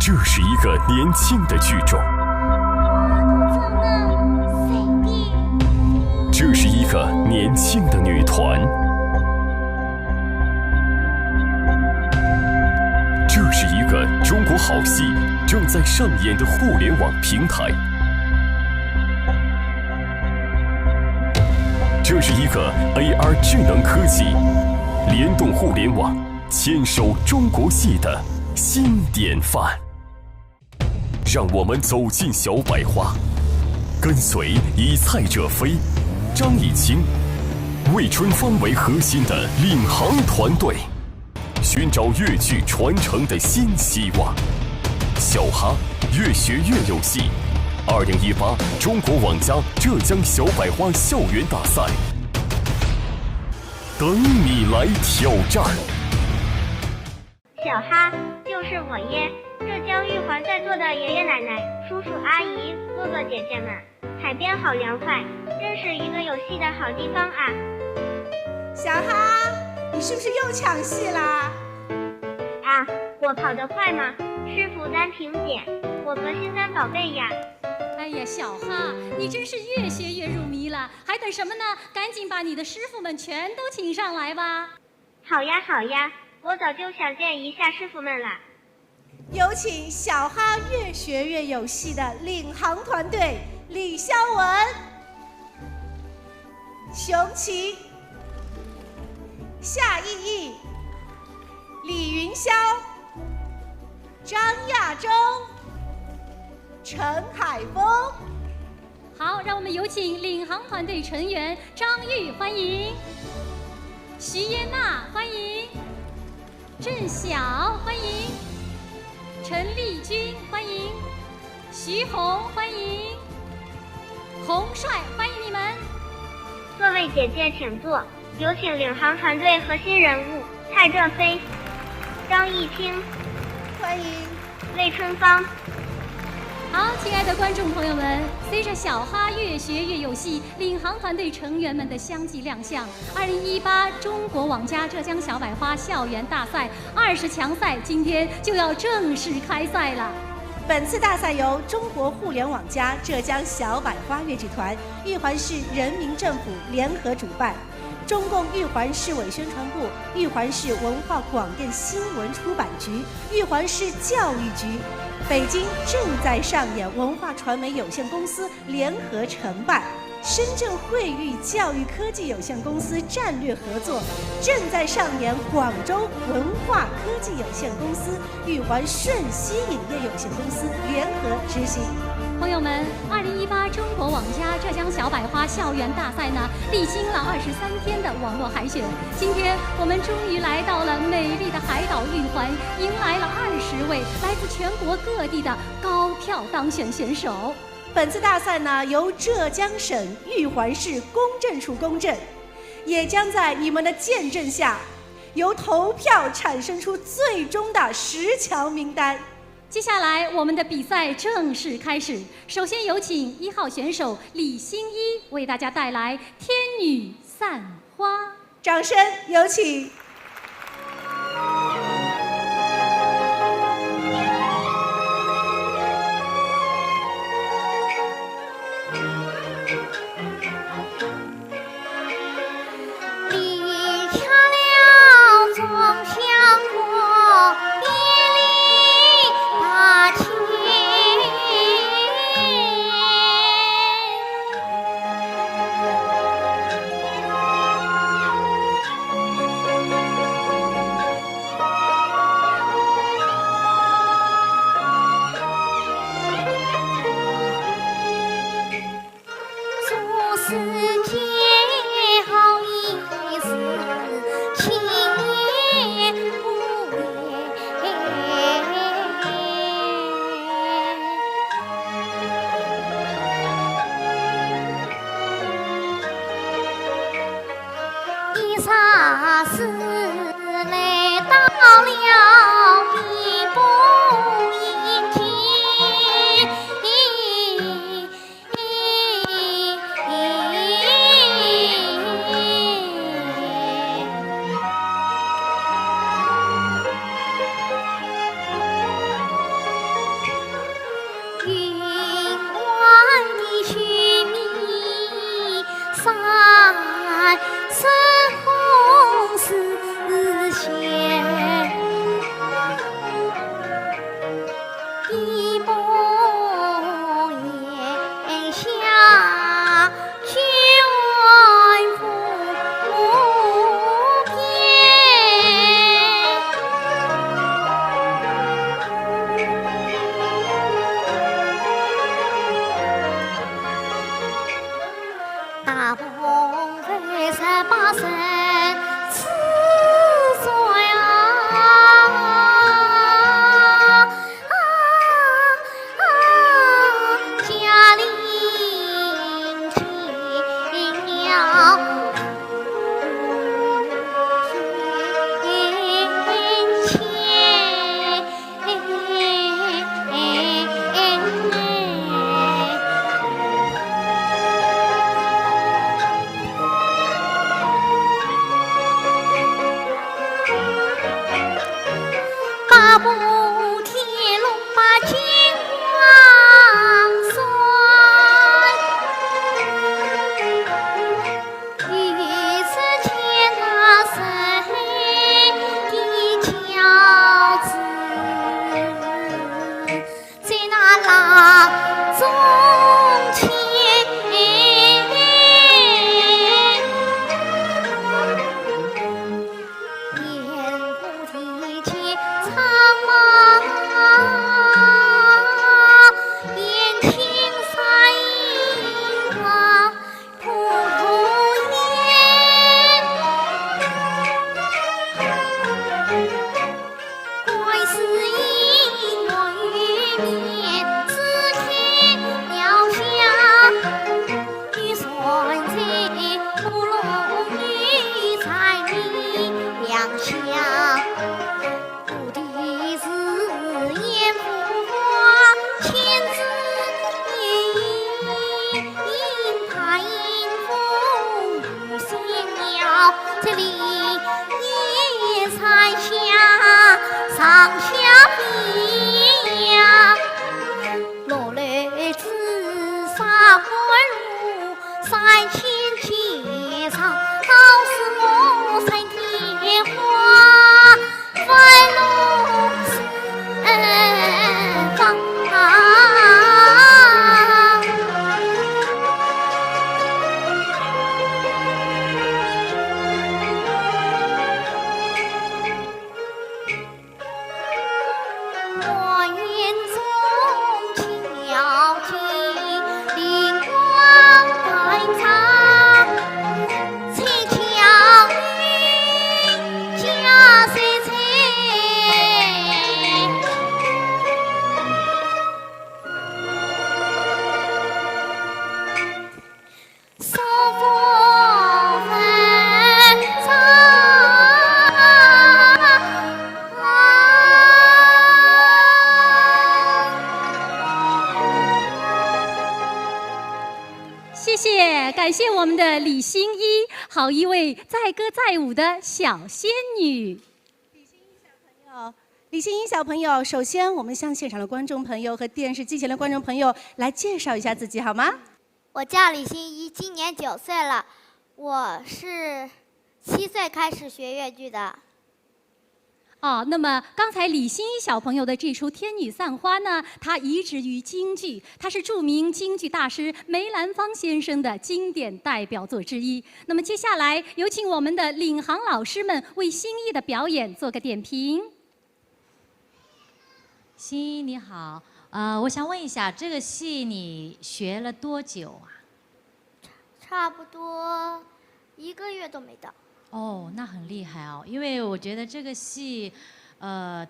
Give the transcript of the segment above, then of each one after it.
这是一个年轻的剧种，这是一个年轻的女团，这是一个中国好戏正在上演的互联网平台，这是一个 AR 智能科技联动互联网牵手中国戏的新典范。让我们走进小百花，跟随以蔡者飞、张艺兴、魏春芳为核心的领航团队，寻找粤剧传承的新希望。小哈越学越有戏，2018中国网家浙江小百花校园大赛，等你来挑战。小哈，就是我耶！浙江玉环在座的爷爷奶奶、叔叔阿姨、哥哥姐姐们，海边好凉快，真是一个有戏的好地方啊！小哈，你是不是又抢戏啦？啊，我跑得快吗？师傅单凭点，我和心肝宝贝呀！哎呀，小哈，你真是越学越入迷了，还等什么呢？赶紧把你的师傅们全都请上来吧！好呀，好呀，我早就想见一下师傅们了。有请小哈越学越有戏的领航团队李肖文、熊琪、夏意义、李云霄、张亚洲、陈海峰。好，让我们有请领航团队成员张玉，欢迎；徐嫣娜，欢迎；郑晓，欢迎；陈丽君，欢迎；徐红，欢迎；洪帅，欢迎你们。各位姐姐请坐，有请领航团队核心人物蔡振飞、张艺兴，欢迎魏春芳。好，亲爱的观众朋友们，随着小哈越学越有戏领航团队成员们的相继亮相，2018中国网家浙江小百花校园大赛20强赛今天就要正式开赛了。本次大赛由中国互联网加浙江小百花越剧团、玉环市人民政府联合主办，中共玉环市委宣传部、玉环市文化广电新闻出版局、玉环市教育局、北京正在上演文化传媒有限公司联合承办，深圳汇育教育科技有限公司战略合作，正在上演广州文化科技有限公司、玉环瞬息影业有限公司联合执行。朋友们，2018中国网家浙江小百花校园大赛呢，历经了23天的网络海选，今天我们终于来到了美丽的海岛玉环，迎来了20位来自全国各地的高票当选选手。本次大赛呢，由浙江省玉环市公证处公证，也将在你们的见证下，由投票产生出最终的10强名单。接下来，我们的比赛正式开始。首先有请1号选手李欣一为大家带来《天女散花》，掌声有请。深红丝线，一抹檐下卷拂片。大风飞38声刺碎家邻听了八部铁龙把金光拴，一次见那谁的轿子，在那郎中前。这里也才下上下飞呀，落泪紫砂归路三千街上，好似我山天花，快乐四方。谢谢，感谢我们的李欣一，好一位载歌载舞的小仙女。李欣一小朋友，首先我们向现场的观众朋友和电视机前的观众朋友来介绍一下自己好吗？我叫李欣一，今年9岁了，我是7岁开始学越剧的。哦，那么刚才李欣一小朋友的这出《天女散花》呢，它移植于京剧，它是著名京剧大师梅兰芳先生的经典代表作之一。那么接下来有请我们的领航老师们为欣一的表演做个点评。欣一你好，我想问一下，这个戏你学了多久啊？差不多1个月都没到。哦，那很厉害哦，因为我觉得这个戏，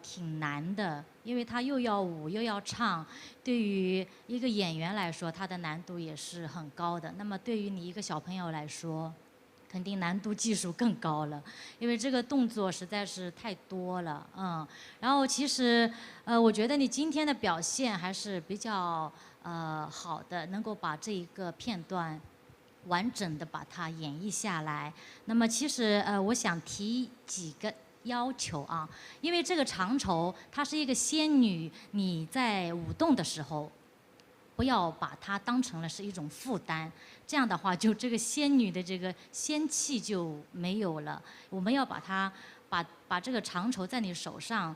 挺难的，因为它又要舞又要唱，对于一个演员来说，它的难度也是很高的。那么对于你一个小朋友来说，肯定难度技术更高了，因为这个动作实在是太多了，然后其实，我觉得你今天的表现还是比较好的，能够把这一个片段完整的把它演绎下来。那么其实我想提几个要求啊，因为这个长绸它是一个仙女，你在舞动的时候，不要把它当成了是一种负担。这样的话，就这个仙女的这个仙气就没有了。我们要把它把这个长绸在你手上，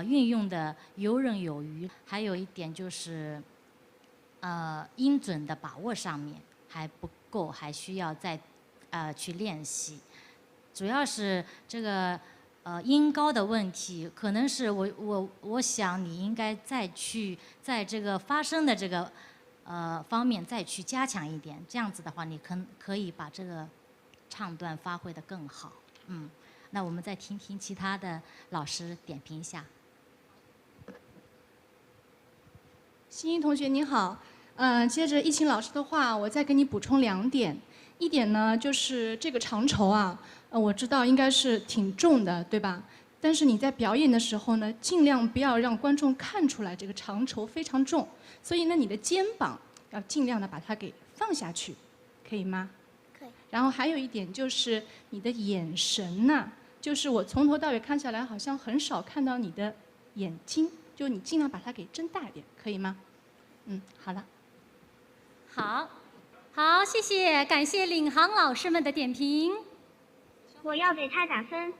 运用的游刃有余。还有一点就是，音准的把握上面还不够，还需要再去练习。主要是这个音高的问题，可能是我想你应该再去在这个发声的这个方面再去加强一点。这样子的话，你可以把这个唱段发挥得更好。那我们再听听其他的老师点评一下。欣怡同学你好，接着易清老师的话，我再给你补充2点。一点呢，就是这个长绸啊，我知道应该是挺重的，对吧？但是你在表演的时候呢，尽量不要让观众看出来这个长绸非常重，所以呢，你的肩膀要尽量的把它给放下去，可以吗？可以。然后还有一点就是你的眼神呐，就是我从头到尾看下来，好像很少看到你的眼睛，就你尽量把它给睁大一点，可以吗？好了。好，谢谢，感谢领航老师们的点评。我要给他打分。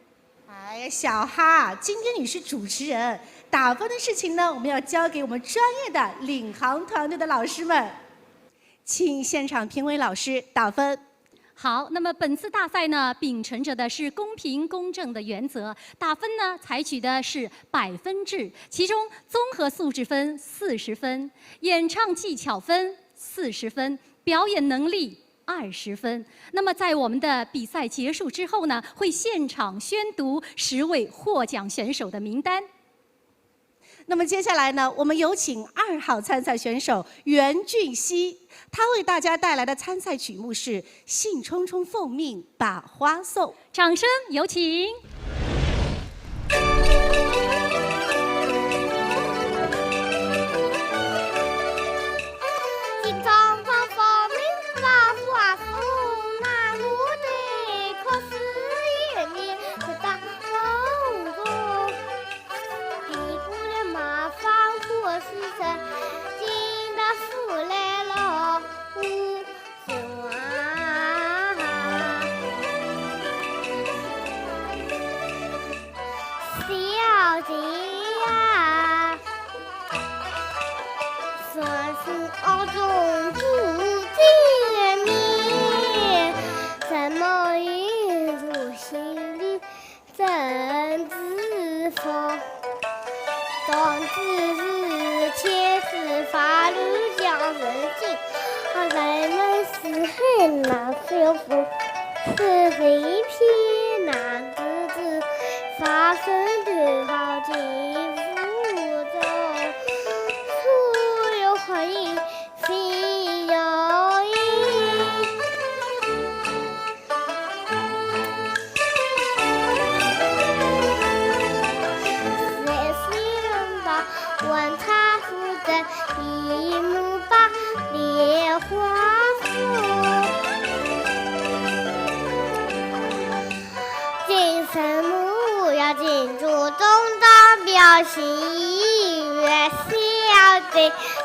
哎呀，小哈，今天你是主持人，打分的事情呢，我们要交给我们专业的领航团队的老师们，请现场评委老师打分。好，那么本次大赛呢，秉承着的是公平公正的原则，打分呢采取的是100分制，其中综合素质分40分，演唱技巧分40分，表演能力20分。那么在我们的比赛结束之后呢，会现场宣读10位获奖选手的名单。那么接下来呢，我们有请2号参赛选手袁俊熙，他为大家带来的参赛曲目是《兴冲冲奉命把花送》。掌声有请。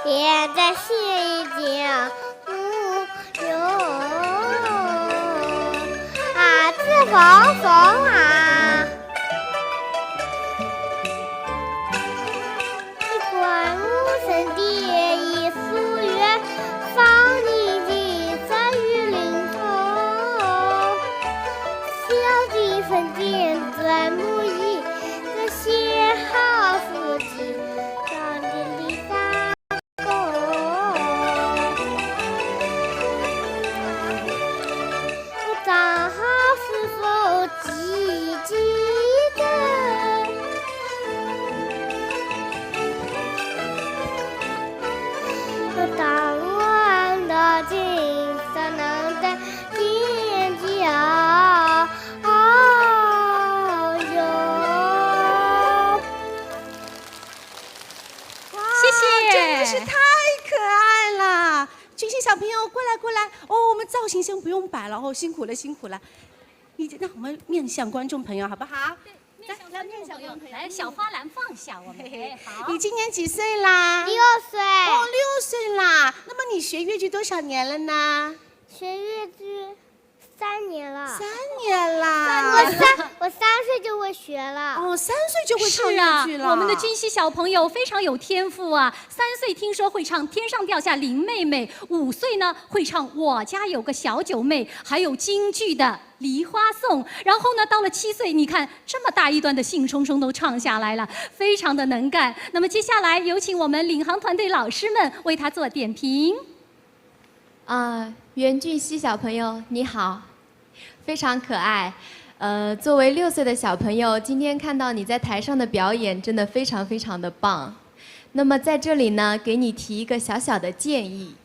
现在是一件自缝缝啊，一管无声蝶一诉愿，放你的在雨林头，小的粉点钻木易，这些好福气。小朋友过来过来哦，我们造型先不用摆了哦，辛苦了辛苦了。让我们面向观众朋友好不好？来面向观众朋友，来小花篮放下我们。好。你今年几岁啦？6岁。哦，6岁啦。你学越剧多少年了呢？学越剧3年了。3年啦。我3岁就会学了。哦，3岁就会唱是啊越剧，了。我们的君熙小朋友非常有天赋啊！3岁听说会唱《天上掉下林妹妹》，5岁呢会唱《我家有个小九妹》，还有京剧的《梨花颂》。然后呢，到了7岁，你看这么大一段的《兴冲冲》都唱下来了，非常的能干。那么接下来有请我们领航团队老师们为他做点评。袁俊熙小朋友你好，非常可爱。作为6岁的小朋友，今天看到你在台上的表演，真的非常非常的棒。那么在这里呢，给你提一个小小的建议。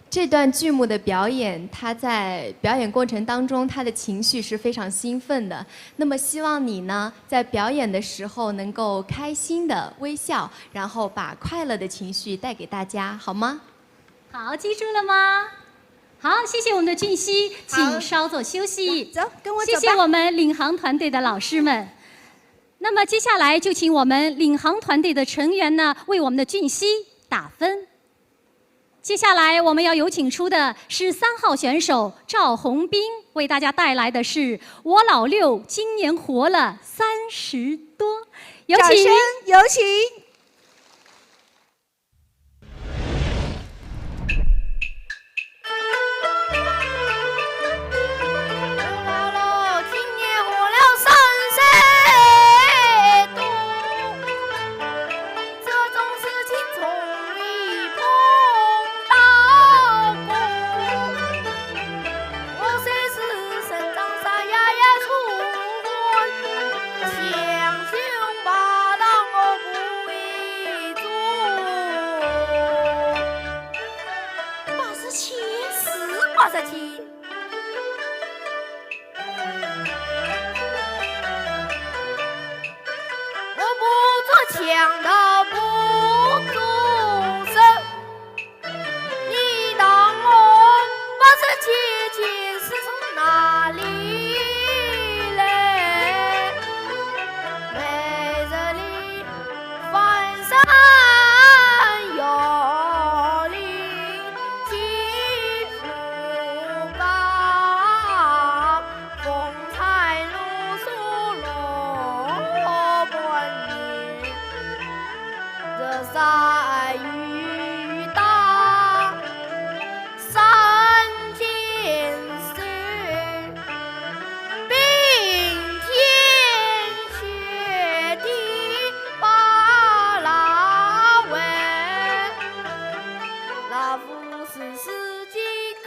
这段剧目的表演，他在表演过程当中，他的情绪是非常兴奋的。那么希望你呢，在表演的时候能够开心的微笑，然后把快乐的情绪带给大家，好吗？好，记住了吗？好，谢谢我们的俊熙，请稍作休息。走，跟我走吧。谢谢我们领航团队的老师们。那么接下来就请我们领航团队的成员呢，为我们的俊熙打分。接下来我们要有请出的是3号选手赵宏斌，为大家带来的是《我老六今年活了30多》，有掌声请。有请。强盗不动手，你当我87是从哪里来？每日里翻山越岭起伏高，风采露宿落本年。这山雨大，山间水，冰天雪地把拉喂，那不是四季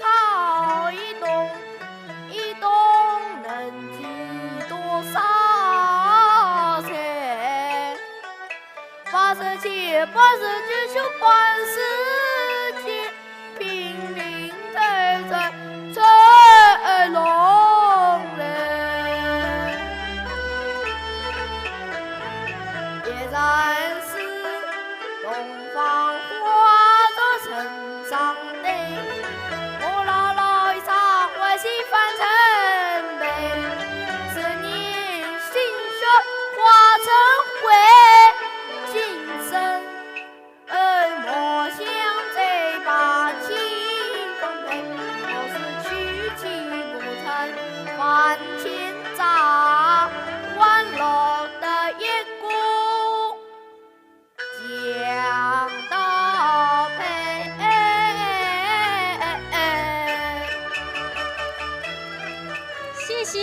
靠一冬，一冬能积多少钱？87、89就管世界，拼命推吹龙人，也然是东方花着城上泪，我姥姥一场为戏翻成悲，10年心血化成灰。今生莫想这把情分配，若是娶妻不成还欠债，万落的眼光将到配。谢谢。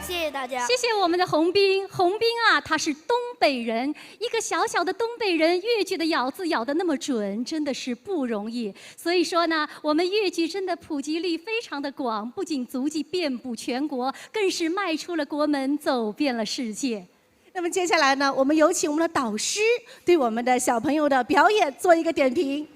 谢谢大家。谢谢我们的洪斌，洪斌啊，他是东北人，一个小小的东北人，越剧的咬字咬得那么准，真的是不容易。所以说呢，我们越剧真的普及率非常的广，不仅足迹遍布全国，更是迈出了国门，走遍了世界。那么接下来呢，我们有请我们的导师对我们的小朋友的表演做一个点评。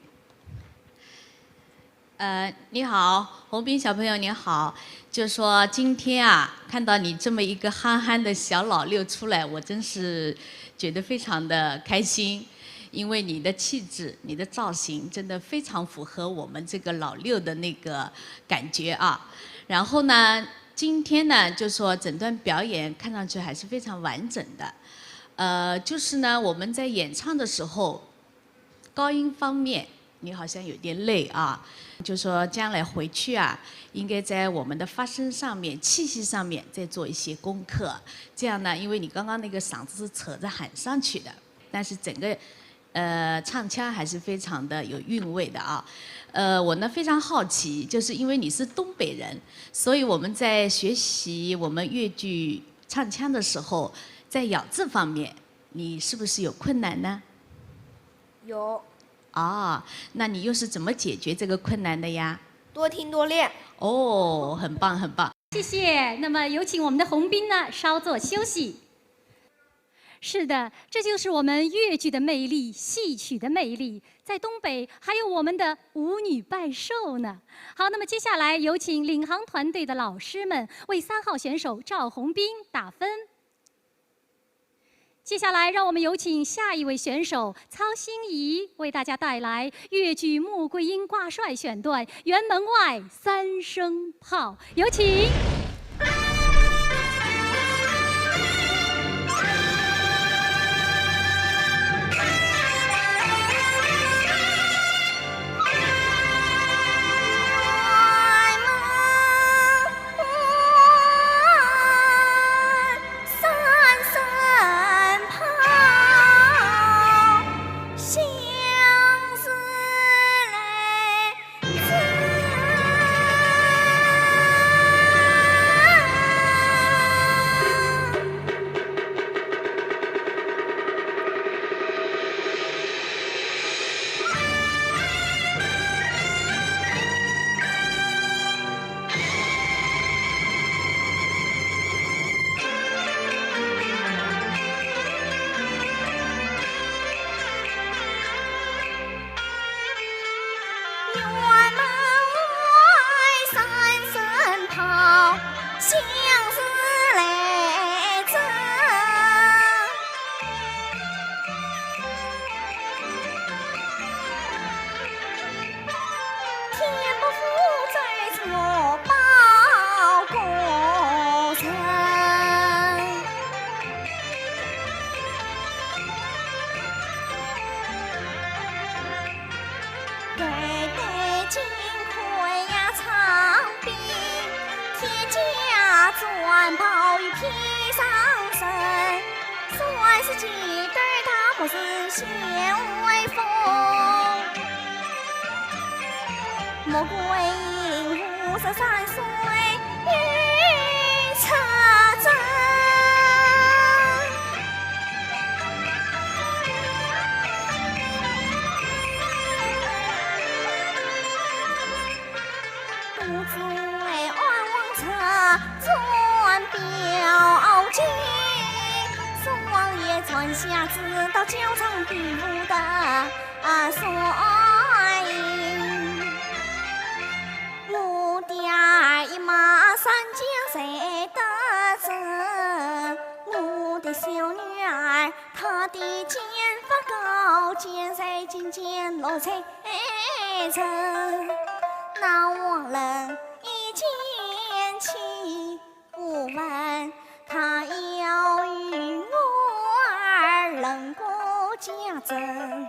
你好，洪斌小朋友你好，就说今天啊，看到你这么一个憨憨的小老六出来，我真是觉得非常的开心，因为你的气质、你的造型真的非常符合我们这个老六的那个感觉啊。然后呢，今天呢，就说整段表演看上去还是非常完整的，就是呢，我们在演唱的时候，高音方面你好像有点累啊，就说将来回去啊，应该在我们的发声上面、气息上面再做一些功课。这样呢，因为你刚刚那个嗓子是扯着喊上去的，但是整个唱腔还是非常的有韵味的啊。我呢非常好奇，就是因为你是东北人，所以我们在学习我们粤剧唱腔的时候，在咬字方面，你是不是有困难呢？有。哦，那你又是怎么解决这个困难的呀？多听多练。哦，很棒很棒。谢谢。那么有请我们的洪斌呢稍作休息。是的，这就是我们粤剧的魅力，戏曲的魅力。在东北还有我们的舞女拜寿呢。好，那么接下来有请领航团队的老师们为3号选手赵洪斌打分。接下来，让我们有请下一位选手曹欣怡为大家带来粤剧《穆桂英挂帅》选段《辕门外三声炮》，有请。穆桂英53岁欲插针，独自为安王车转表金，宋王爷传下知道教场比武的帅印，我爹儿一马三将谁得胜？我的小女儿她的剑法高，剑谁渐渐落成尘。那王人一见起不问，他要与我儿人过家珍。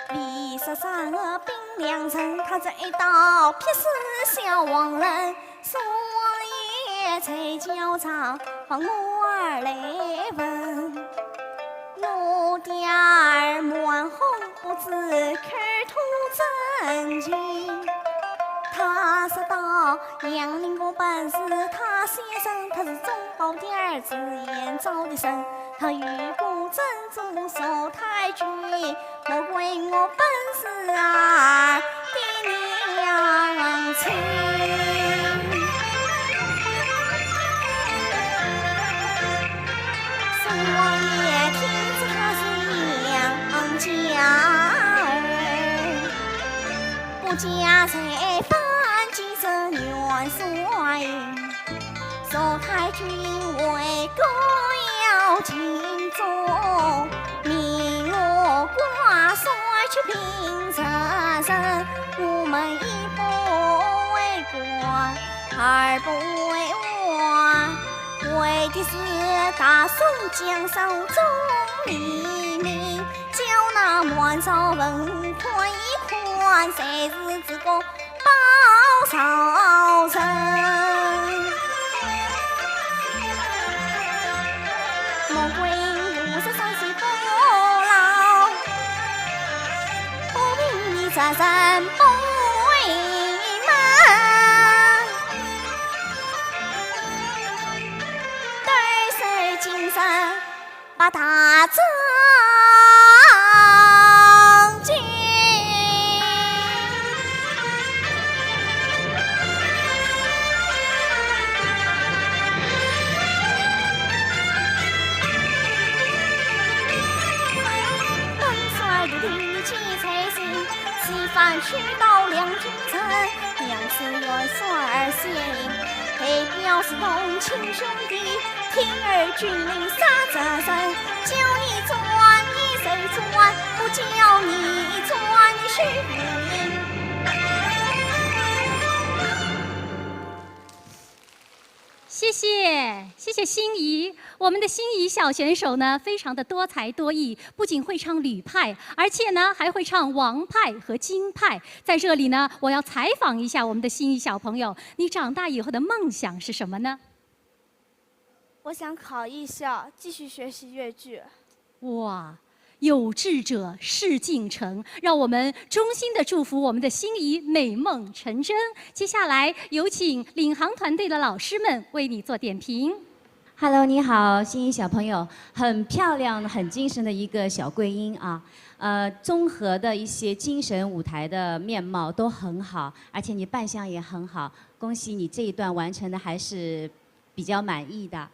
比13个兵良辰，他这一刀劈死小王人。宋王爷在教场把我儿来问，我爹儿满红不知口吐真情。他说道：“杨林个本事，他先生他是中宝的儿子，严昭的生。他遇过珍珠小太君，莫怪我本事啊的娘亲。”宋王爷听着他是杨家儿，不加谁犯几声元帅，宋太君为国要尽忠，命我挂帅去平泽生。我们一不为国，二不为我，为的是大宋江山中黎明，叫那满朝文宽一宽。转，谁是自个报仇人？穆桂英53岁不老，不凭你这身不为门，对手精神把他征进。本帅如听你气才行，西番去到两军城，两次元帅儿行，代表是同亲兄弟，听儿军令杀这身，叫你转你谁转，不叫你转你去赢。谢谢，谢谢心仪。我们的心仪小选手呢，非常的多才多艺，不仅会唱吕派，而且呢还会唱王派和京派。在这里呢，我要采访一下我们的心仪小朋友，你长大以后的梦想是什么呢？我想考艺校，继续学习越剧。哇！有志者事竟成，让我们衷心的祝福我们的心仪美梦成真。接下来有请领航团队的老师们为你做点评。Hello， 你好，心仪小朋友，很漂亮、很精神的一个小桂英啊。综合的一些精神舞台的面貌都很好，而且你扮相也很好，恭喜你这一段完成的还是比较满意的。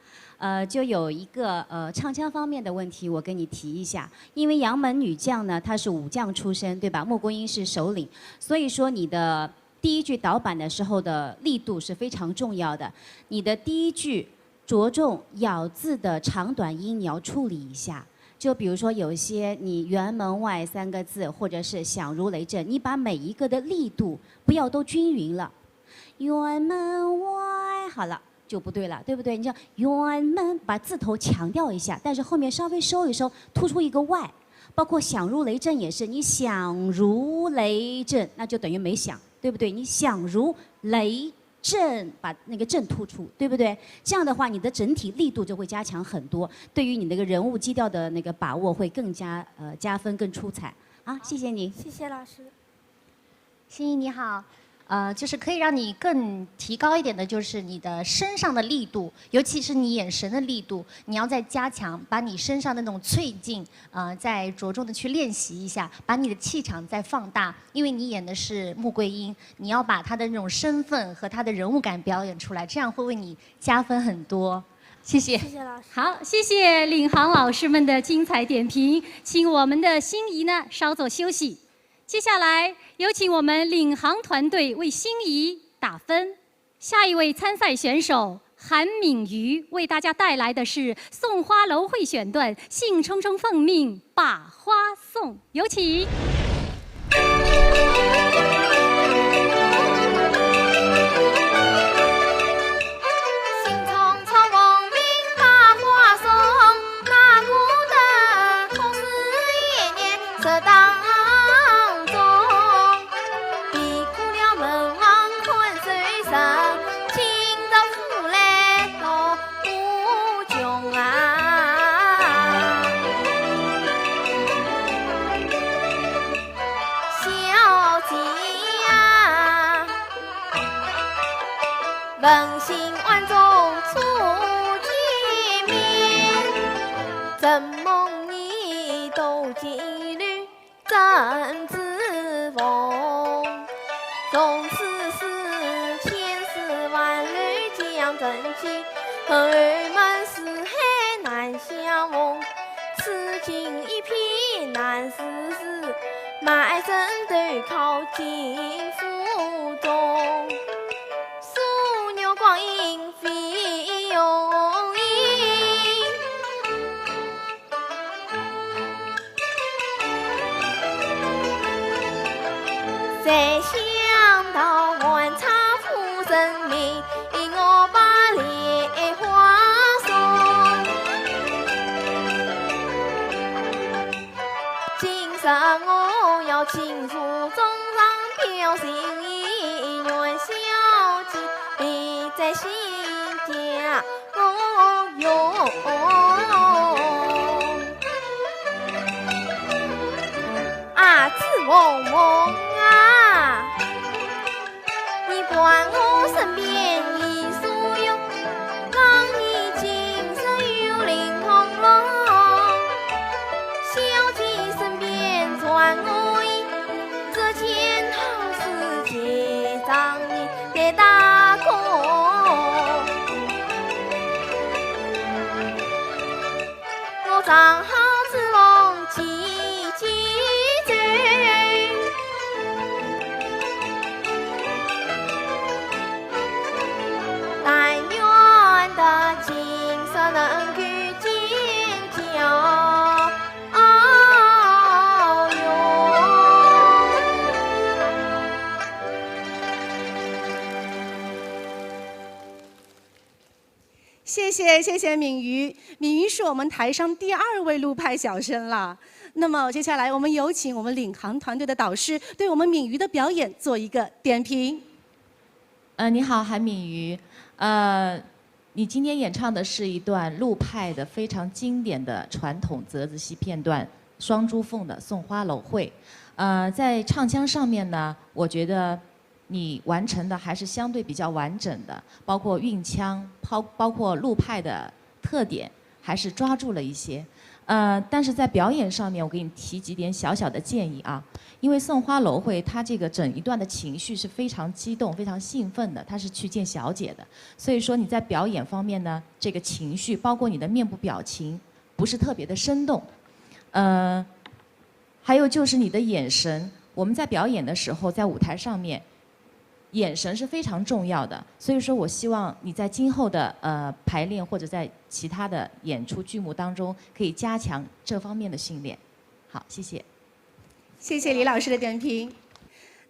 就有一个唱腔方面的问题，我跟你提一下。因为杨门女将呢，她是武将出身，对吧？穆桂英是首领，所以说你的第一句导板的时候的力度是非常重要的。你的第一句着重咬字的长短音，你要处理一下。就比如说有些你辕门外3个字，或者是响如雷震，你把每一个的力度不要都均匀了。辕门外，好了。就不对了，对不对？你叫辕门，把字头强调一下，但是后面稍微收一收，突出一个外。包括响如雷震也是，你响如雷震，那就等于没响，对不对？你响如雷震，把那个震突出，对不对？这样的话，你的整体力度就会加强很多，对于你那个人物基调的那个把握会更加加分，更出彩。啊，谢谢你。谢谢老师。心怡你好。就是可以让你更提高一点的，就是你的身上的力度，尤其是你眼神的力度，你要再加强，把你身上的那种脆劲，再着重的去练习一下，把你的气场再放大，因为你演的是穆桂英，你要把她的那种身份和她的人物感表演出来，这样会为你加分很多。谢谢。谢谢老师。好，谢谢领航老师们的精彩点评，请我们的心仪呢稍作休息。接下来有请我们领航团队为心仪打分。下一位参赛选手韩敏瑜为大家带来的是送花楼会选段《兴冲冲奉命把花送》，有请。问心万众初见面，怎梦你斗金缕真自逢。纵此事千丝万缕将真情，儿们四海难相逢。此情一片难丝丝，满身都靠近腹中。光阴飞容易，谁想到万差夫生命，我把莲花送。今生我要倾诉衷肠。心意愿小姐别在心间哟。啊，子萌萌啊，你管我身边一束有，让你今生有灵红龙。小姐身边传我一，这件好事结账你给大哥。我正好子龙几嘴，但愿的今生能遇见交谢谢敏瑜，敏瑜是我们台上第2位陆派小生了。那么接下来我们有请我们领航团队的导师对我们敏瑜的表演做一个点评。你好，韩敏瑜。你今天演唱的是一段陆派的非常经典的传统折子戏片段《双珠凤》的《送花楼会》。在唱腔上面呢，我觉得你完成的还是相对比较完整的，包括韵腔，包括陆派的特点，还是抓住了一些。但是在表演上面，我给你提几点小小的建议啊。因为《送花楼会》它这个整一段的情绪是非常激动、非常兴奋的，它是去见小姐的，所以说你在表演方面呢，这个情绪包括你的面部表情不是特别的生动。还有就是你的眼神，我们在表演的时候，在舞台上面，眼神是非常重要的。所以说我希望你在今后的排练或者在其他的演出剧目当中，可以加强这方面的训练。好，谢谢。谢谢李老师的点评。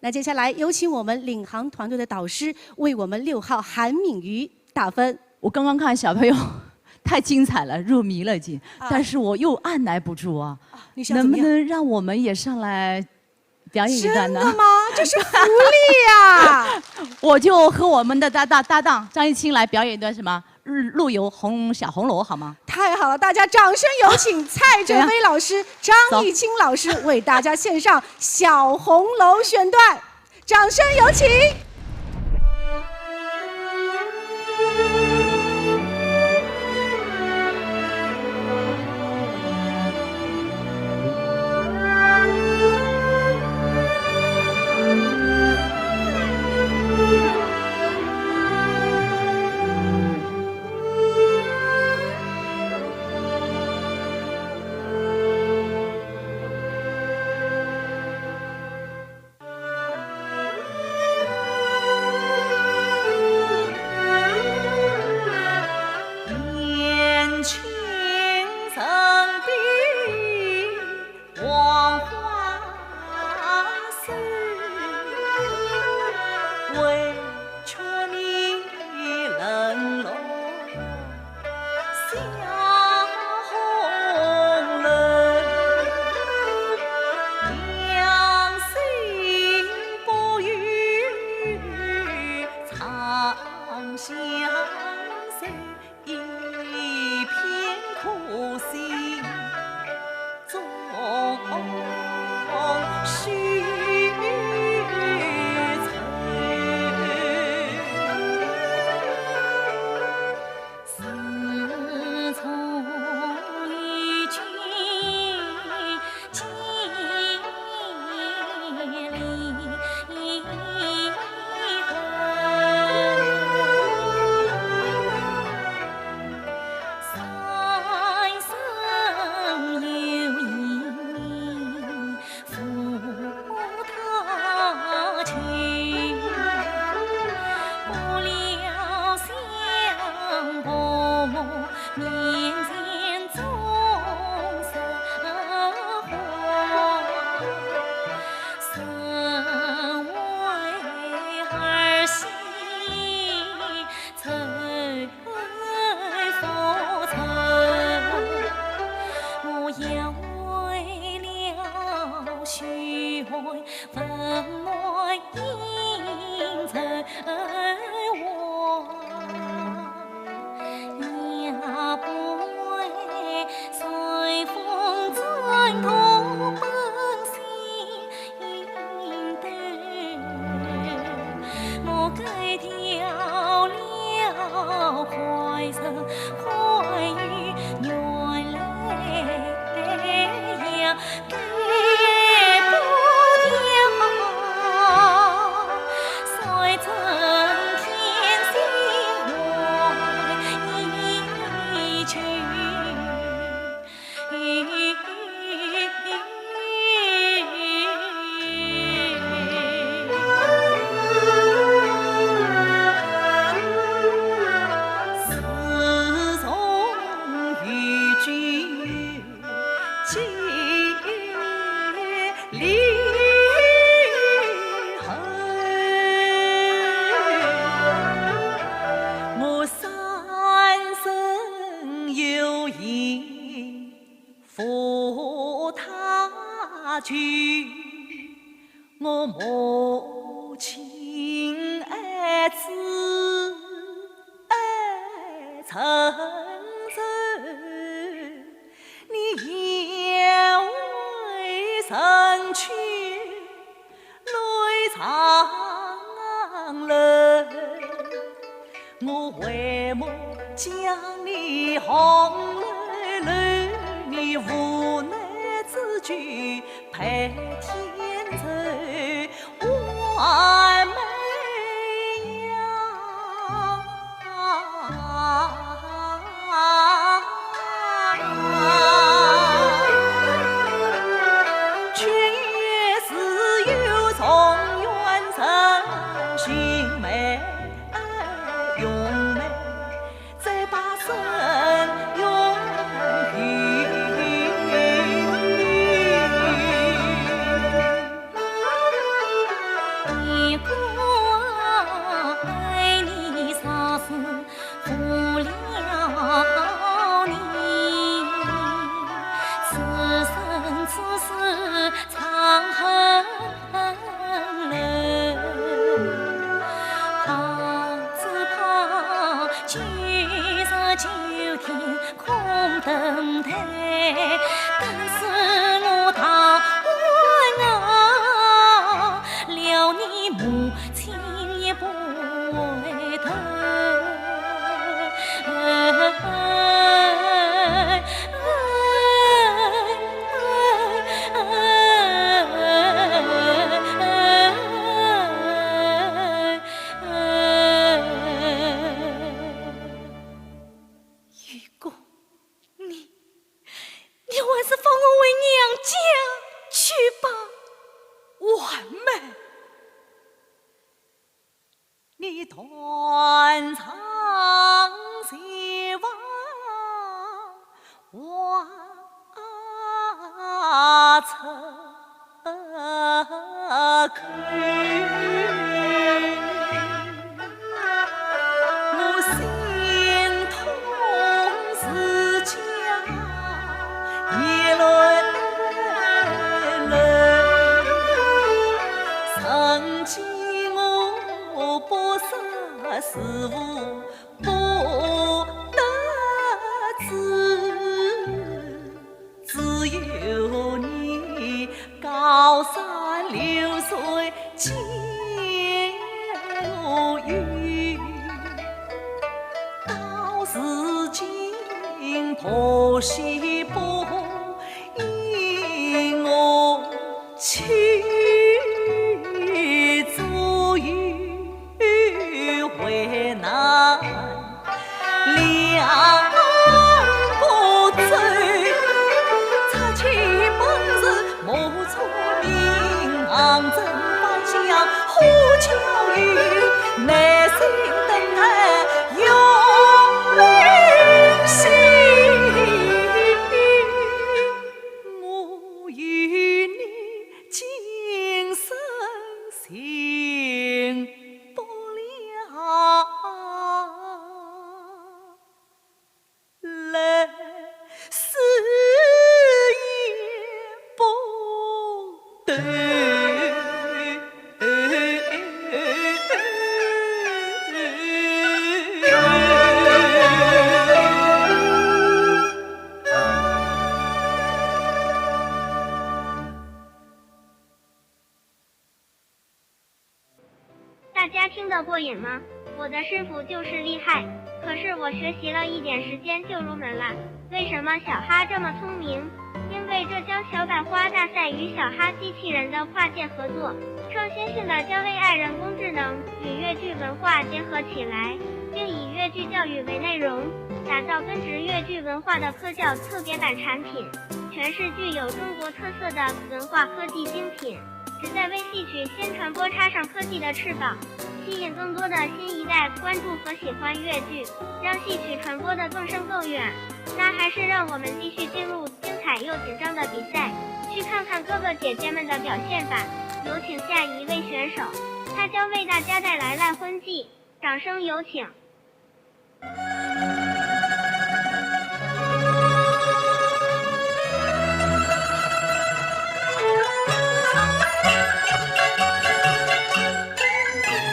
那接下来有请我们领航团队的导师为我们6号韩敏瑜打分。我刚刚看小朋友太精彩了，入迷了已经，但是我又按耐不住啊。能不能让我们也上来表演一段呢？真的吗？这是福利呀！我就和我们的搭档张艺兴来表演一段什么陆游小红楼好吗？太好了，大家掌声有请蔡振飞老师、张艺兴老师为大家献上《小红楼》选段，掌声有请。许文墨一我改掉了坏人坏语，原来呀改不掉，谁曾天心爱一曲。自从与君结离恨，我三生有幸负他去，我母亲儿子成人，你言为神去泪长流，我为么将你红泪流，你无奈之举配天走，完美却也是有从远程寻美用美，再把身永如爱你啥事负了你，此生此世长恨留，怕只怕举着九天空等待，但是我逃完了你母亲也不回头。如果你还是放我回娘家去吧，完美。你断肠希望化成空，我心痛是家眼泪曾经我不识时务不得志，只有你高山流水见我语，到如今婆媳不因我去足以为难，两不走，擦起本是莫错银行正方向，呼叫与内心等待永远心。我与你今生行不了，来世也不得。大家听得过瘾吗？我的师傅就是厉害，可是我学习了一点时间就入门了。为什么小哈这么聪明？因为浙江小百花大赛与小哈机器人的跨界合作，创新性的将 AI 人工智能与粤剧文化结合起来，并以粤剧教育为内容，打造根植粤剧文化的科教特别版产品，全是具有中国特色的文化科技精品，旨在为戏曲新传播插上科技的翅膀，吸引更多的新一代关注和喜欢粤剧，让戏曲传播的更深更远。那还是让我们继续进入精彩又紧张的比赛，去看看哥哥姐姐们的表现吧。有请下一位选手，他将为大家带来《赖婚记》，掌声有请。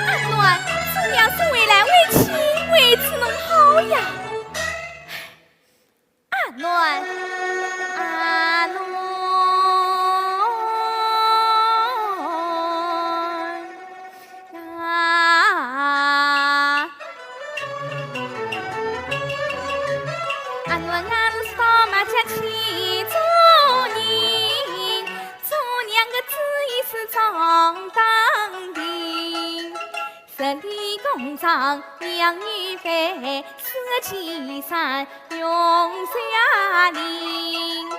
阿暖，这娘是为难为妻，为此能好呀。阿暖，阿暖，阿暖是到马家去做人，做娘个旨意是正当的。十里共长养育肥，四季山用下林。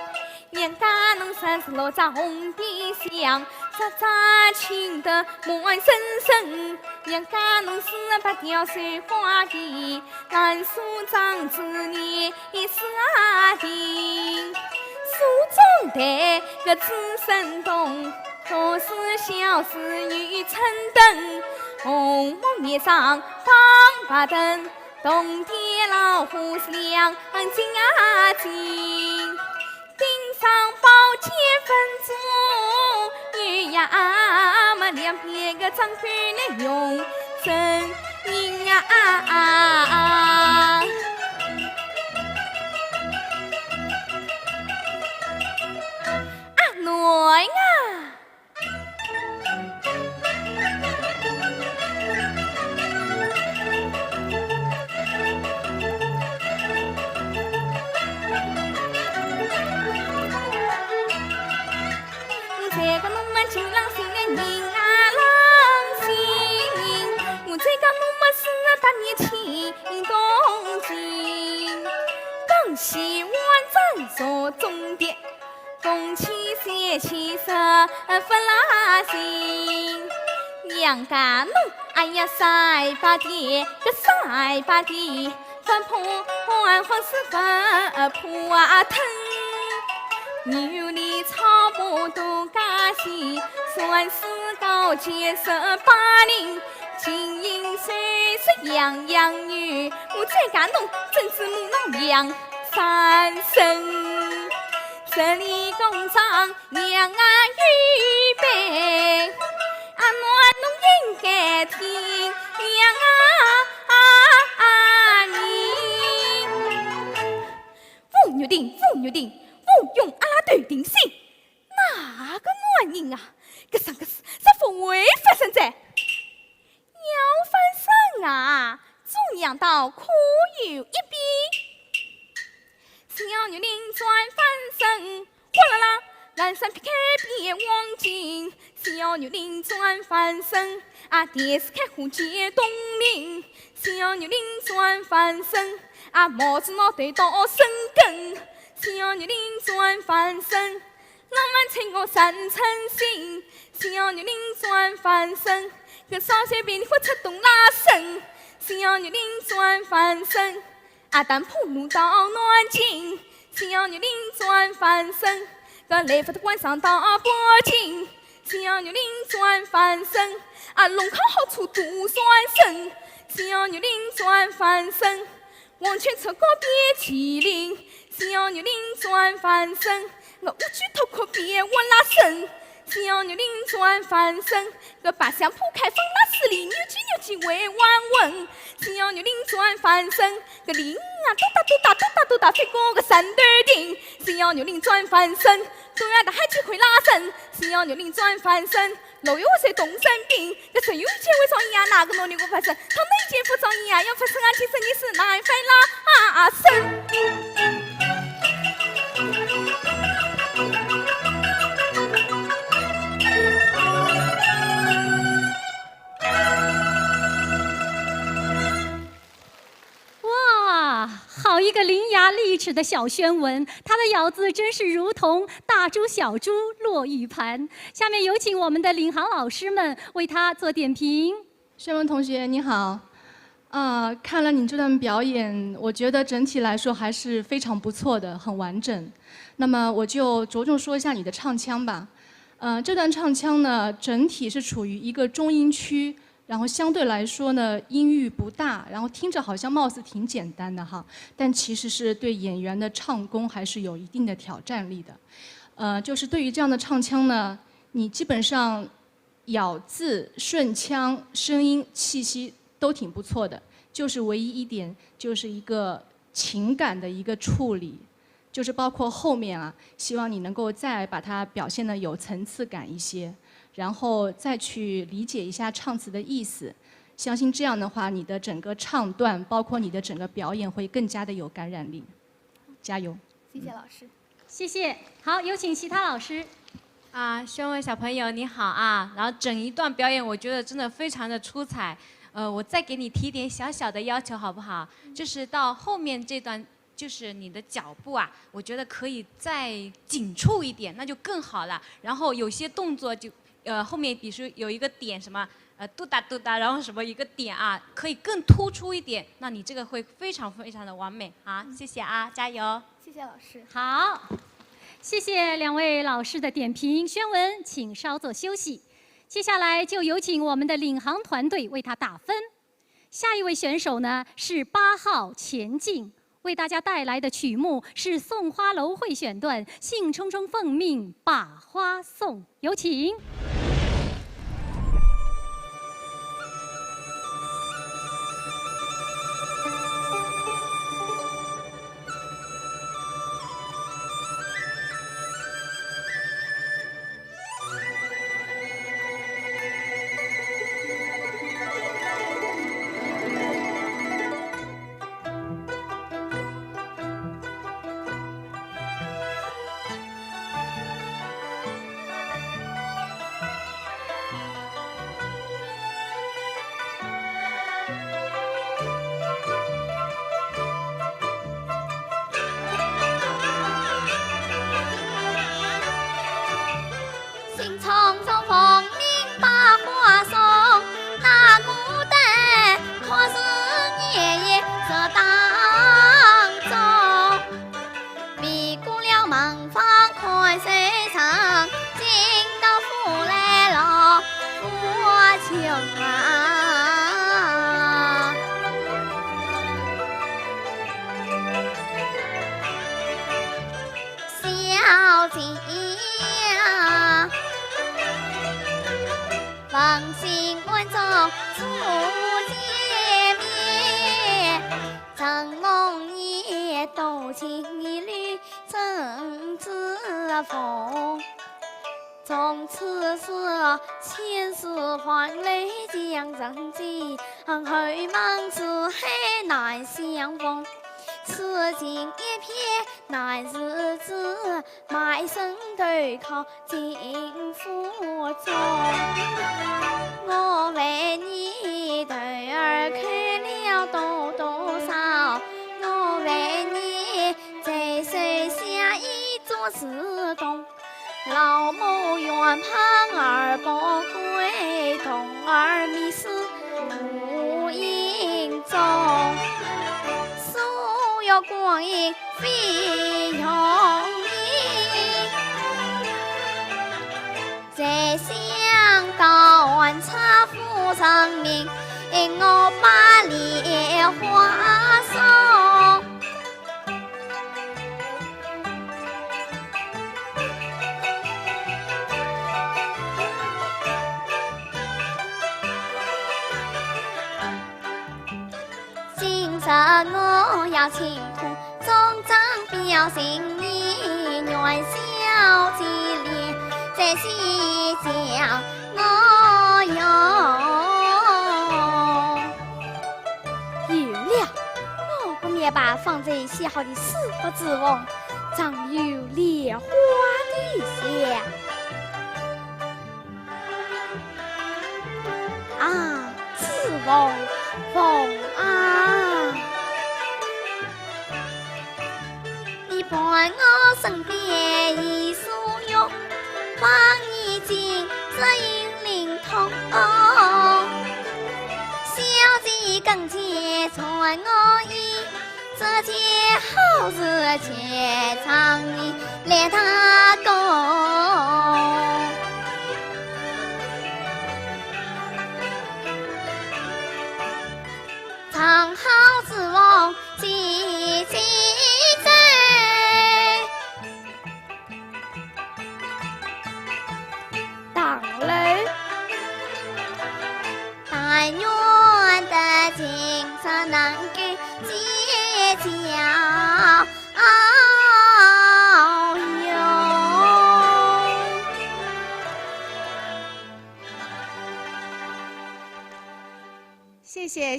人家能36张红地香，扎扎青的满身身。人家能48条水花地，南树长子你是阿弟。书中的个子生动，都是小事与撑灯。红蒙叶上放把灯，东边老虎是两斤啊斤。顶上宝剑分珠，月牙嘛两边个张飞来用真银啊！阿暖啊！这个侬们就让心的人啊让心，我这个侬们48年前东京，刚希望咱做终点，共起370分拉心。杨家侬哎呀塞巴的个塞巴的，分破黄是分破啊疼。牛里草木都加些，算是高阶18零，金银虽是样样有，我再家弄真是母老两三生。这里工厂娘啊预备，阿暖侬应该听娘啊你。妇女定，妇女定。不用阿拉对定性，哪个男人啊？这上个事是否会发生在？要翻身啊！中央道可有一边，小女人转翻身，哗啦啦，蓝山劈开变黄金。小女人转翻身，啊，电视开火接东林。小女人转翻身，啊，帽子脑袋到身根。小女人转翻身，浪漫情我三成心。小女人转翻身，个少些变化出动拉伸。小女人转翻身，啊，但铺路到南京。小女人转翻身，个来福的晚上到北京。小女人转翻身，啊，龙康好处多酸身。小女人转翻身，黄泉出高别麒麟。小女人转翻身，我无惧头壳别我拉伸。小牛铃转翻身，个八相扑开放那势力，扭起扭起为弯稳。小牛铃转翻身，个铃啊嘟哒嘟哒嘟哒嘟哒飞过个山墩顶。小牛铃转翻身，东亚的海去会拉伸。小牛铃转翻身，路有谁动身兵？个谁有钱为上呀？哪个努力我翻身？他那件服装呀，要翻身啊！其实你是来翻拉伸。哇，好一个伶牙俐齿的小宣文，他的咬字真是如同大珠小珠落玉盘。下面有请我们的领航老师们为他做点评。宣文同学你好，看了你这段表演，我觉得整体来说还是非常不错的，很完整。那么我就着重说一下你的唱腔吧。这段唱腔呢，整体是处于一个中音区。然后相对来说呢，音域不大，然后听着好像貌似挺简单的哈，但其实是对演员的唱功还是有一定的挑战力的。就是对于这样的唱腔呢，你基本上咬字、顺腔、声音、气息都挺不错的，就是唯一一点就是一个情感的一个处理，就是包括后面啊，希望你能够再把它表现得有层次感一些。然后再去理解一下唱词的意思，相信这样的话，你的整个唱段，包括你的整个表演会更加的有感染力。加油！谢谢老师，谢谢。好，有请其他老师。宣文小朋友你好啊！然后整一段表演，我觉得真的非常的出彩。我再给你提点小小的要求好不好？就是到后面这段，就是你的脚步啊，我觉得可以再紧凑一点，那就更好了。然后有些动作就。后面比如说有一个点什么，嘟哒嘟哒，然后什么一个点啊，可以更突出一点，那你这个会非常非常的完美。好，谢谢啊，加油！谢谢老师。好，谢谢两位老师的点评。宣文，请稍作休息。接下来就有请我们的领航团队为他打分。下一位选手呢是8号钱进，为大家带来的曲目是送花楼会选段《兴冲冲奉命把花送》，有请。放心万众初见面，承蒙也多情一缕真知风。从此是千世欢泪将人寄，后梦是海难相逢。此情一片难日子，埋身投靠金府中。我为你头儿开了多少，我为你在水下一座石洞。老母远盼儿不归，童儿迷失无影踪。所有光阴非容易，再想到晚茶付生命，我把莲花送。这我要倾吐，终章表心意，愿小姐脸在西江我有了，我不免把放在写好的四个字翁，常有莲花的香。啊，子翁翁啊，你伴我身边已所有，望你今日引领通，小姐更见传我意，这件好事且常你来他讲。长好之王几几载，当然但愿的精神能给结交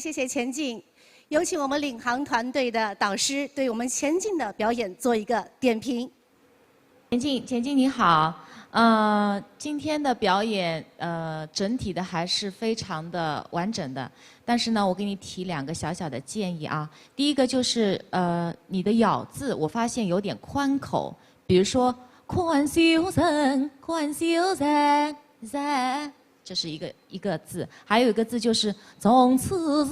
谢谢前进，有请我们领航团队的导师对我们前进的表演做一个点评。前进你好，今天的表演整体的还是非常的完整的，但是呢，我给你提2个小小的建议啊。第一个就是你的咬字，我发现有点宽口，比如说宽修人，这是一个字，还有一个字就是从此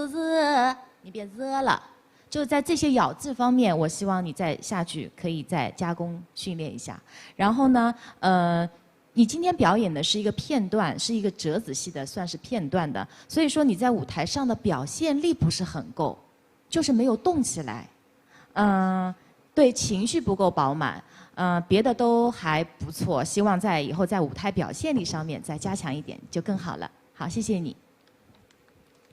日，你别热了。就在这些咬字方面，我希望你再下去可以再加工训练一下。然后呢，你今天表演的是一个片段，是一个折子戏的，算是片段的，所以说你在舞台上的表现力不是很够，就是没有动起来。对，情绪不够饱满。别的都还不错，希望在以后在舞台表现力上面再加强一点，就更好了。好，谢谢你。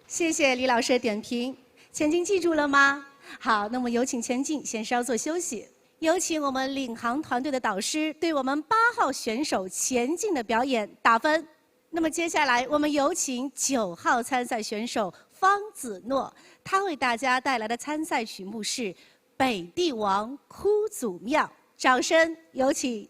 谢谢李老师的点评，前进记住了吗？好，那么有请前进先稍作休息，有请我们领航团队的导师对我们8号选手前进的表演打分。那么接下来我们有请9号参赛选手方子诺，他为大家带来的参赛曲目是《北帝王哭祖庙》。掌声有请。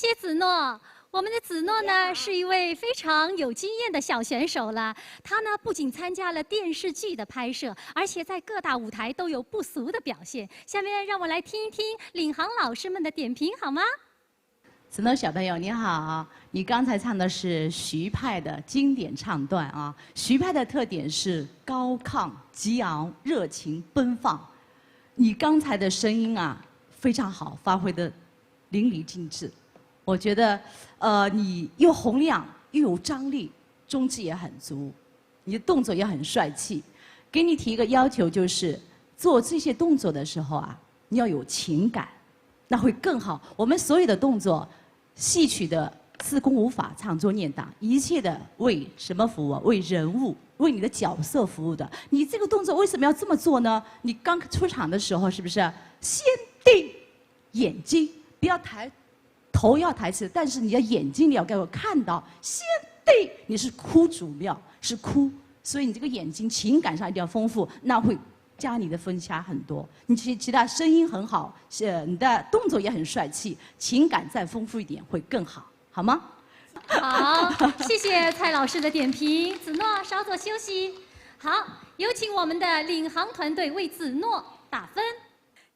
谢子诺。我们的子诺呢，是一位非常有经验的小选手了。他呢，不仅参加了电视剧的拍摄，而且在各大舞台都有不俗的表现。下面让我来听一听领航老师们的点评，好吗？子诺小朋友你好，你刚才唱的是徐派的经典唱段啊。徐派的特点是高亢、激昂、热情、奔放。你刚才的声音啊非常好，发挥的淋漓尽致。我觉得，你又洪亮又有张力，中气也很足，你的动作也很帅气。给你提一个要求，就是做这些动作的时候啊，你要有情感，那会更好。我们所有的动作，戏曲的四功五法唱作念打，一切的为什么服务？为人物，为你的角色服务的。你这个动作为什么要这么做呢？你刚出场的时候，是不是先定眼睛，不要头要抬起，但是你的眼睛你要给我看到，先定，你是哭主庙，是哭，所以你这个眼睛情感上一定要丰富，那会加你的分加很多。你其他声音很好，你的动作也很帅气，情感再丰富一点会更好，好吗？好，谢谢蔡老师的点评。子诺稍作休息。好，有请我们的领航团队为子诺打分。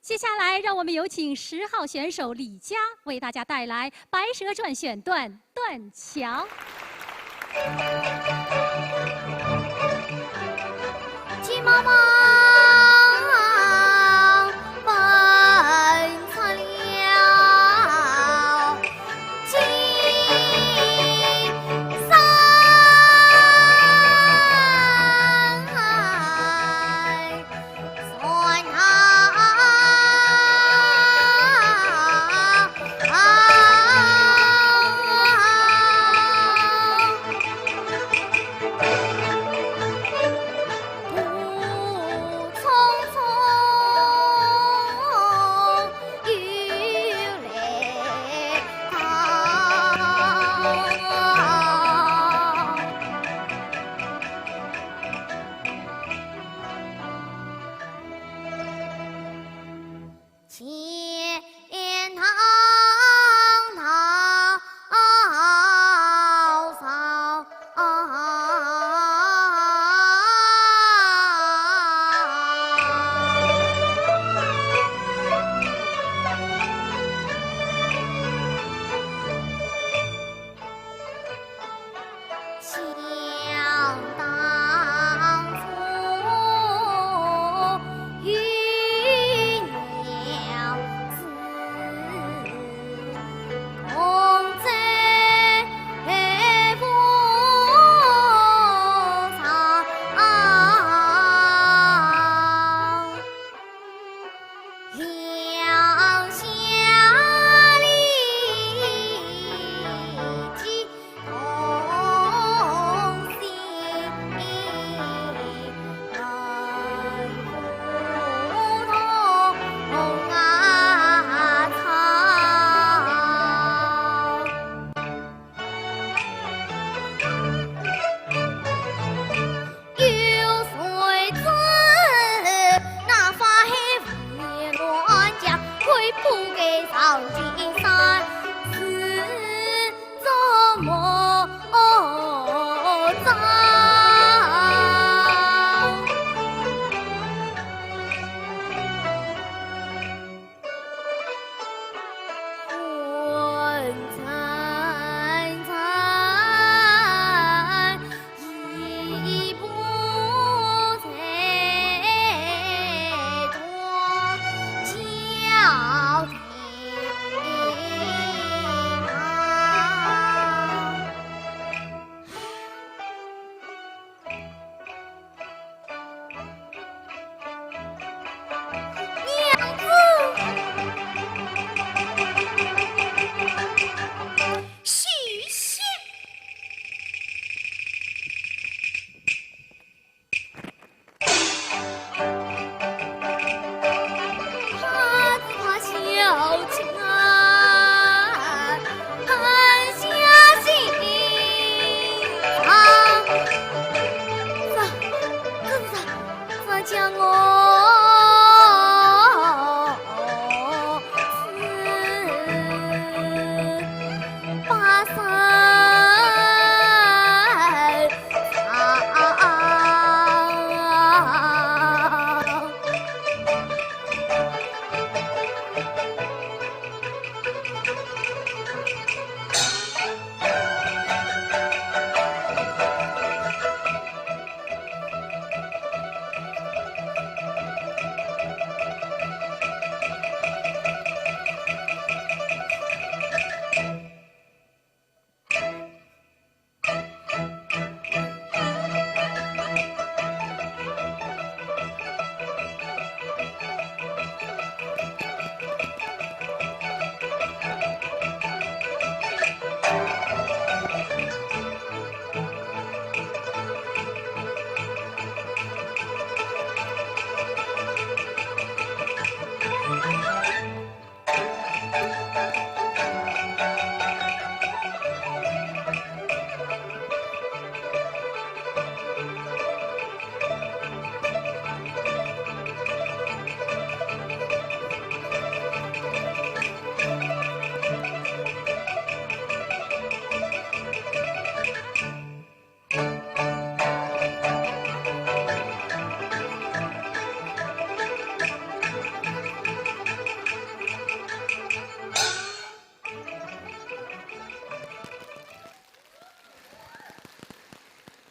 接下来，让我们有请10号选手李佳为大家带来《白蛇传》选段《断桥》。急忙忙奔苍了，金山算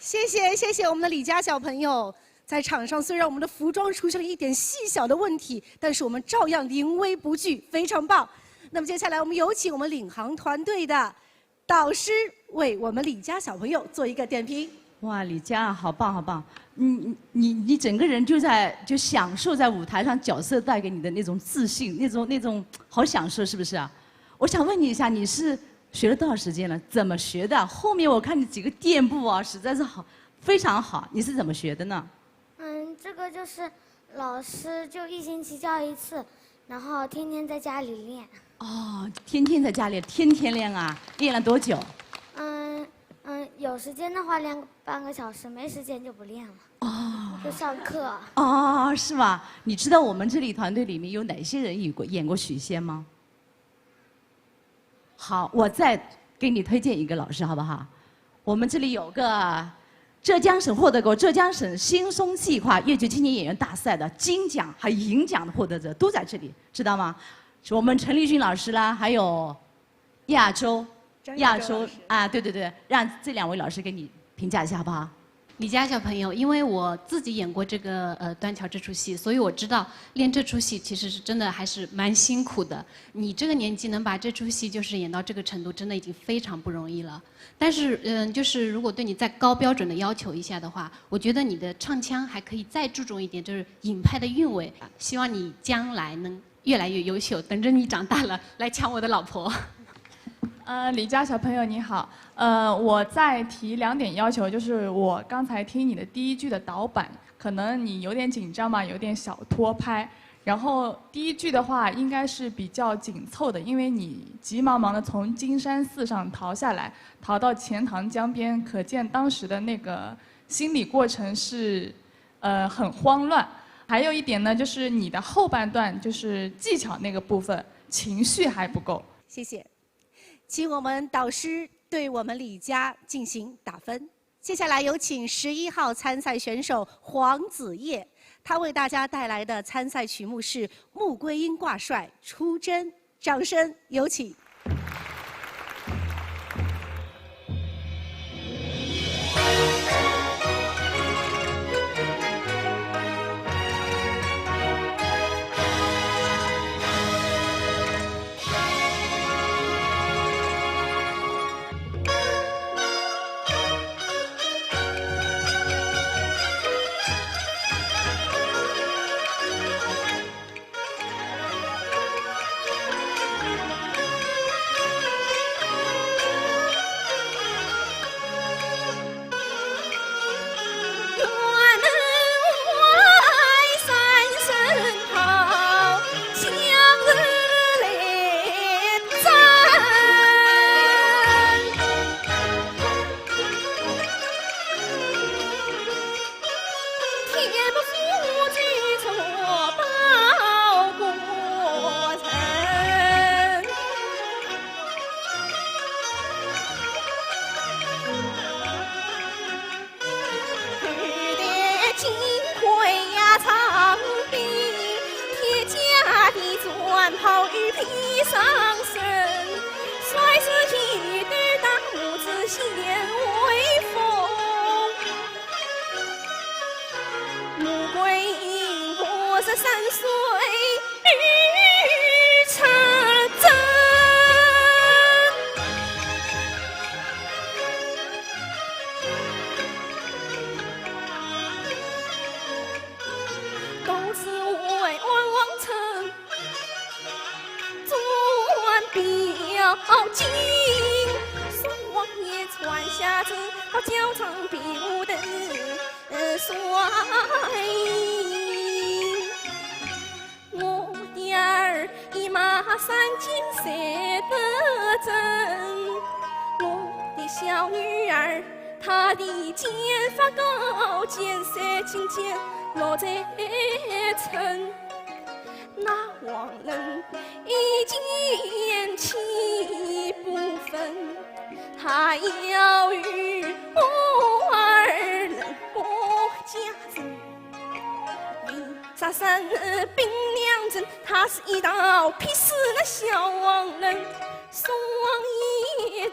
谢谢我们的李佳小朋友。在场上虽然我们的服装出现了一点细小的问题，但是我们照样临危不惧，非常棒。那么接下来我们有请我们领航团队的导师为我们李佳小朋友做一个点评。哇，李佳好棒好棒！你整个人就享受在舞台上角色带给你的那种自信，那种好享受，是不是啊？我想问你一下，你是学了多少时间了？怎么学的？后面我看你几个垫步啊，实在是好，非常好。你是怎么学的呢？这个就是老师就1星期教1次，然后天天在家里练。哦，天天在家里，天天练啊？练了多久？有时间的话练半个小时，没时间就不练了。哦，就上课。哦，是吗？你知道我们这里团队里面有哪些人演过许仙吗？好，我再给你推荐一个老师，好不好？我们这里有个浙江省获得过浙江省新松计划粤剧青年演员大赛的金奖还有银奖的获得者都在这里，知道吗？是我们陈立军老师啦，还有亚洲啊，对，让这2位老师给你评价一下，好不好？李佳小朋友，因为我自己演过这个断桥这出戏，所以我知道练这出戏其实是真的还是蛮辛苦的。你这个年纪能把这出戏就是演到这个程度，真的已经非常不容易了。但是就是如果对你再高标准的要求一下的话，我觉得你的唱腔还可以再注重一点，就是影派的韵味。希望你将来能越来越优秀，等着你长大了来抢我的老婆。李佳小朋友你好，我再提2点要求，就是我刚才听你的第1句的导板，可能你有点紧张嘛，有点小拖拍。然后第1句的话应该是比较紧凑的，因为你急忙忙的从金山寺上逃下来，逃到钱塘江边，可见当时的那个心理过程是很慌乱。还有一点呢，就是你的后半段就是技巧那个部分，情绪还不够。谢谢。请我们导师对我们李佳进行打分。接下来有请11号参赛选手黄子叶，他为大家带来的参赛曲目是《穆桂英挂帅出征》，掌声有请。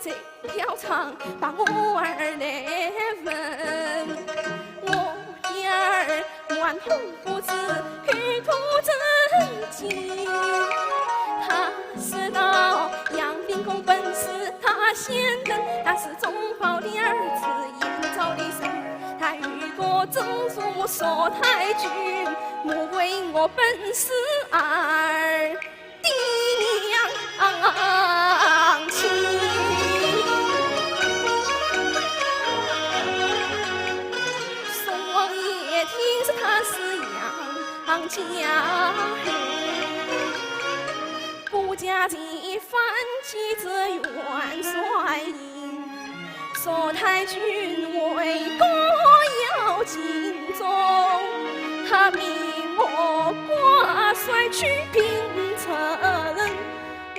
这条肠把我儿来问，我的儿满红胡子，玉兔真精。他是到杨林公本是他先人，他是钟宝的儿子，燕赵的孙。他遇过曾祖锁太君，莫为我本是儿的娘亲。宋王爷听说他是杨家人，不加几番记着元帅印，锁太君为国要尽忠，他命我挂帅去平城，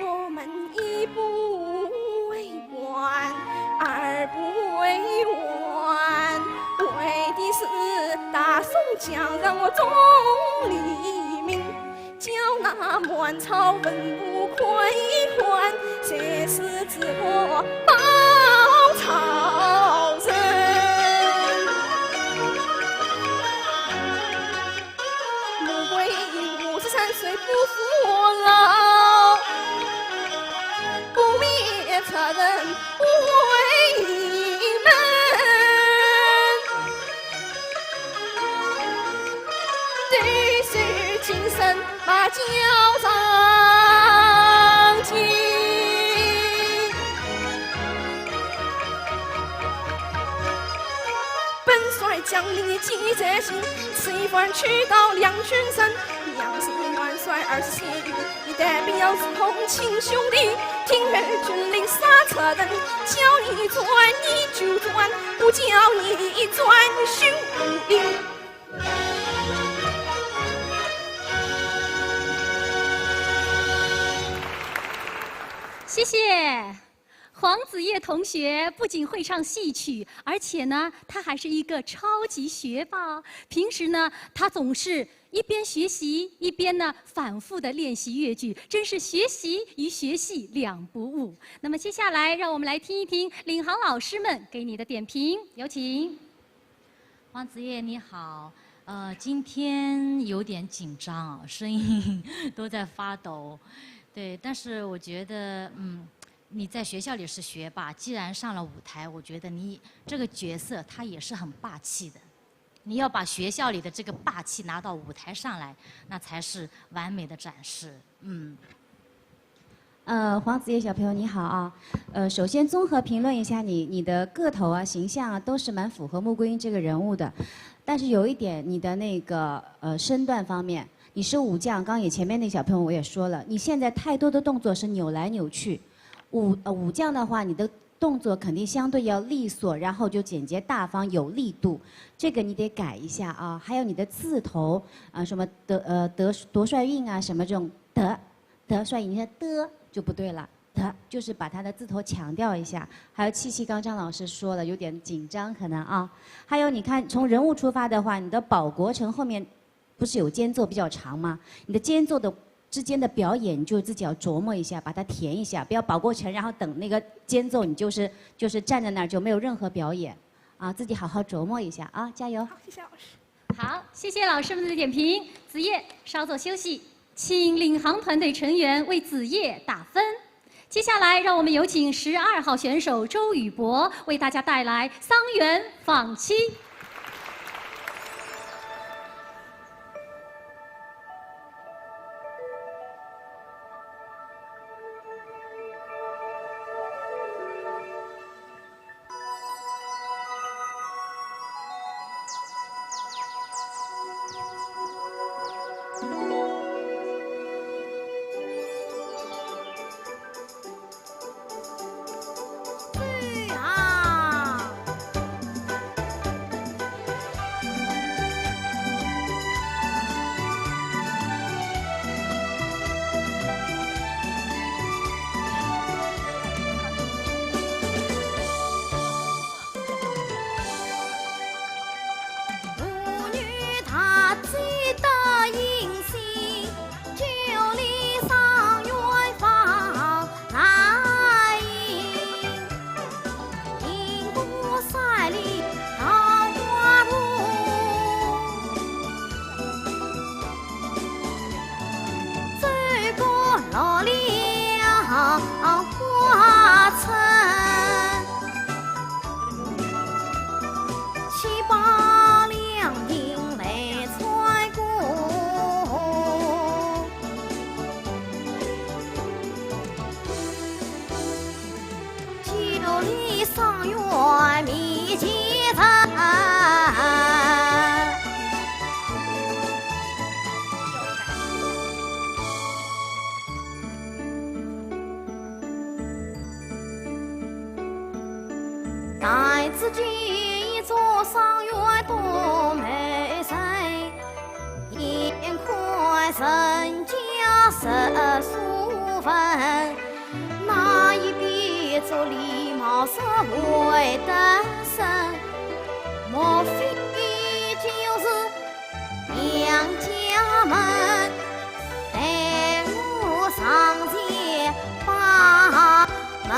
我们一不为官，二不为官，为的是大宋将让我忠立命，叫那满朝文武快还，谁是自我报朝人。莫为53岁不服老，不灭侧人不为门，对水精神把教长进。本帅将领的记在心，此一番去到两军山，杨是元帅，二是谢玉，你代表是同亲兄弟，听任军令杀车人，叫你转你就转，不叫你转兄弟。谢谢。黄子叶同学不仅会唱戏曲，而且呢，他还是一个超级学霸。平时呢，他总是一边学习一边呢反复的练习越剧，真是学习与学戏两不误。那么接下来，让我们来听一听领航老师们给你的点评，有请。黄子叶你好，今天有点紧张，声音都在发抖。对，但是我觉得，你在学校里是学霸，既然上了舞台，我觉得你这个角色他也是很霸气的。你要把学校里的这个霸气拿到舞台上来，那才是完美的展示。黄子叶小朋友你好啊，首先综合评论一下你的个头啊、形象啊，都是蛮符合穆桂英这个人物的。但是有一点，你的那个身段方面，你是武将，刚也前面那小朋友我也说了，你现在太多的动作是扭来扭去。武将的话，你的动作肯定相对要利索，然后就简洁大方有力度，这个你得改一下啊。还有你的字头啊，什么夺帅印啊，什么这种得帅印，你看的就不对了，就是把它的字头强调一下。还有气息，刚张老师说了，有点紧张可能啊。还有你看，从人物出发的话，你的保国城后面不是有间奏比较长吗？你的间奏的之间的表演，你就自己要琢磨一下，把它填一下，不要保过城，然后等那个间奏，你就是站在那儿就没有任何表演，啊，自己好好琢磨一下啊，加油！好，谢谢老师。好，谢谢老师们的点评。子叶稍作休息，请领航团队成员为子叶打分。接下来，让我们有请12号选手周宇博为大家带来《桑园访妻》。上元米前程。待自己一座上元多美神，眼看人家10数分，那一边做礼貌社会的神，莫非就是娘家们带我上前把门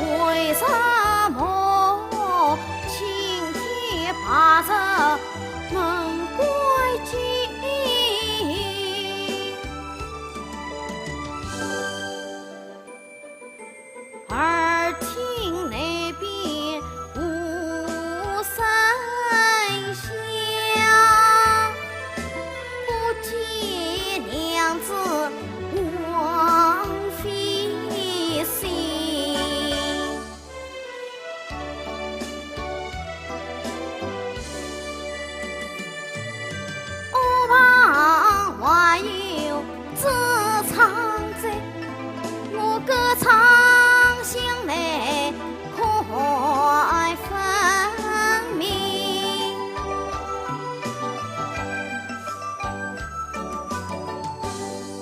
为什么今天把这门关紧？耳听那边无声响，不见娘子王妃心。还有这场在，我歌唱响来快分明。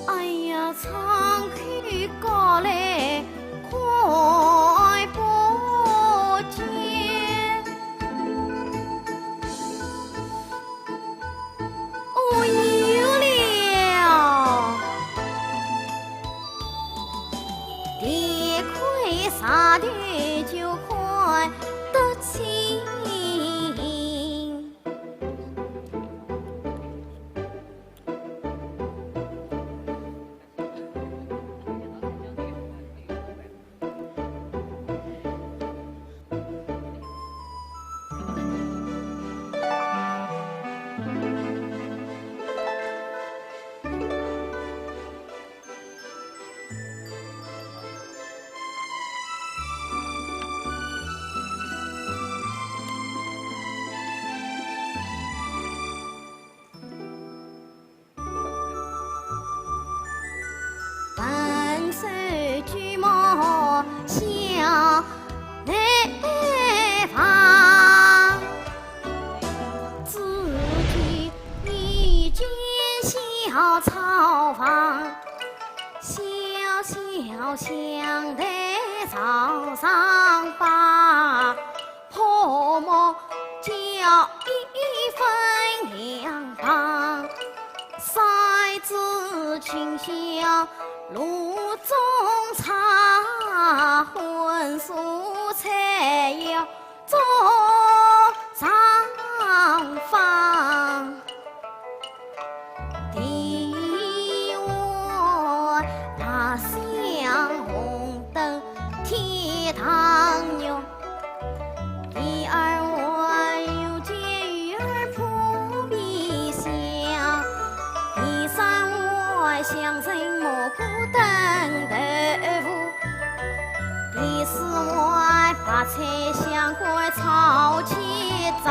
哎呀，唱曲高来快不见，哦有了。地亏啥的就快得清。半岁举目向南方，自己一间小草房，小小香台朝上把破木叫一分两方，塞子清香炉中茶，荤素菜肴桌上放。第碗那香红灯天堂牛，第二碗有煎鱼儿扑鼻香，第三碗香椿蘑菇炖豆腐，第四碗白菜香桂炒鸡掌，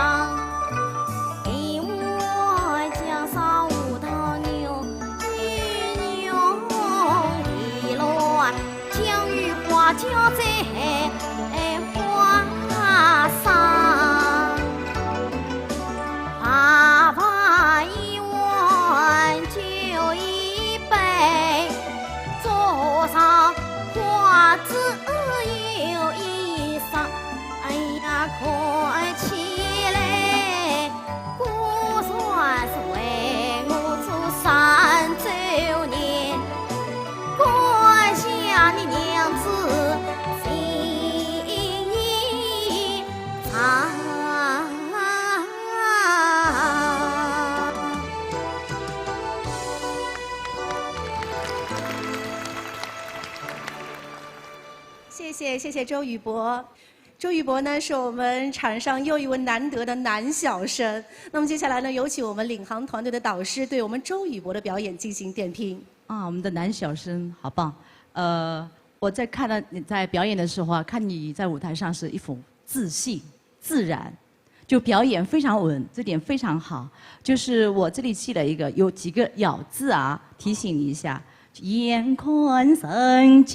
第五碗姜烧五桃牛玉牛，第六碗酱鱼花椒在花上，爸爸一碗酒一杯，桌上花枝有一裳。哎呀，快起来，姑算是为我做3周年，关下你娘子心意长。谢谢周宇博。周宇博呢是我们场上又一位难得的男小生。那么接下来呢，有请我们领航团队的导师对我们周宇博的表演进行点评。啊，我们的男小生好棒。我在看到你在表演的时候啊，看你在舞台上是一副自信、自然，就表演非常稳，这点非常好。就是我这里记了一个，有几个咬字啊，提醒你一下。眼宽生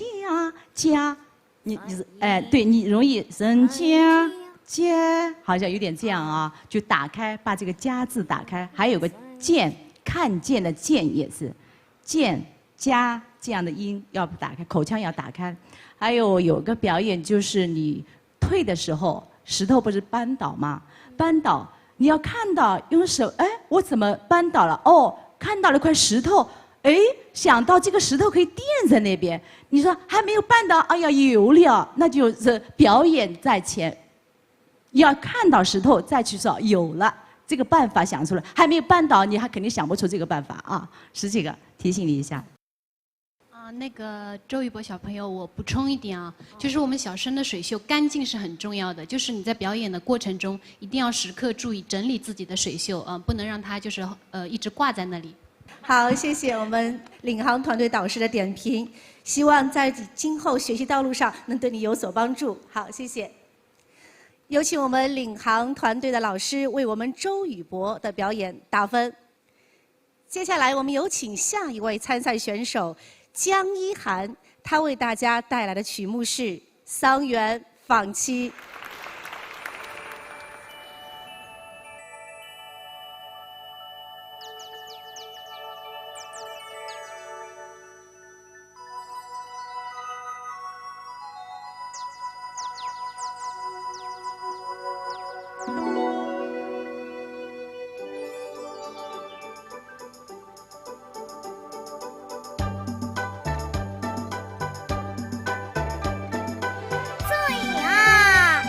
家，你对你容易生家，好像有点这样啊，就打开，把这个家字打开，还有个见，看见的见也是，见家这样的音要打开，口腔要打开。还有个表演就是你退的时候，石头不是扳倒吗？扳倒你要看到用手，我怎么扳倒了？哦，看到了块石头。想到这个石头可以垫在那边，你说还没有绊倒，哎呀有了，那就是表演在前，要看到石头再去说有了，这个办法想出来，还没有绊倒，你还肯定想不出这个办法啊。是这个提醒你一下。那个周宇博小朋友，我补充一点啊，就是我们小生的水袖干净是很重要的，就是你在表演的过程中一定要时刻注意整理自己的水袖啊，不能让它就是一直挂在那里。好，谢谢我们领航团队导师的点评，希望在今后学习道路上能对你有所帮助。好，谢谢。有请我们领航团队的老师为我们周宇博的表演打分。接下来我们有请下一位参赛选手江一涵，他为大家带来的曲目是《桑园访妻》。醉啊，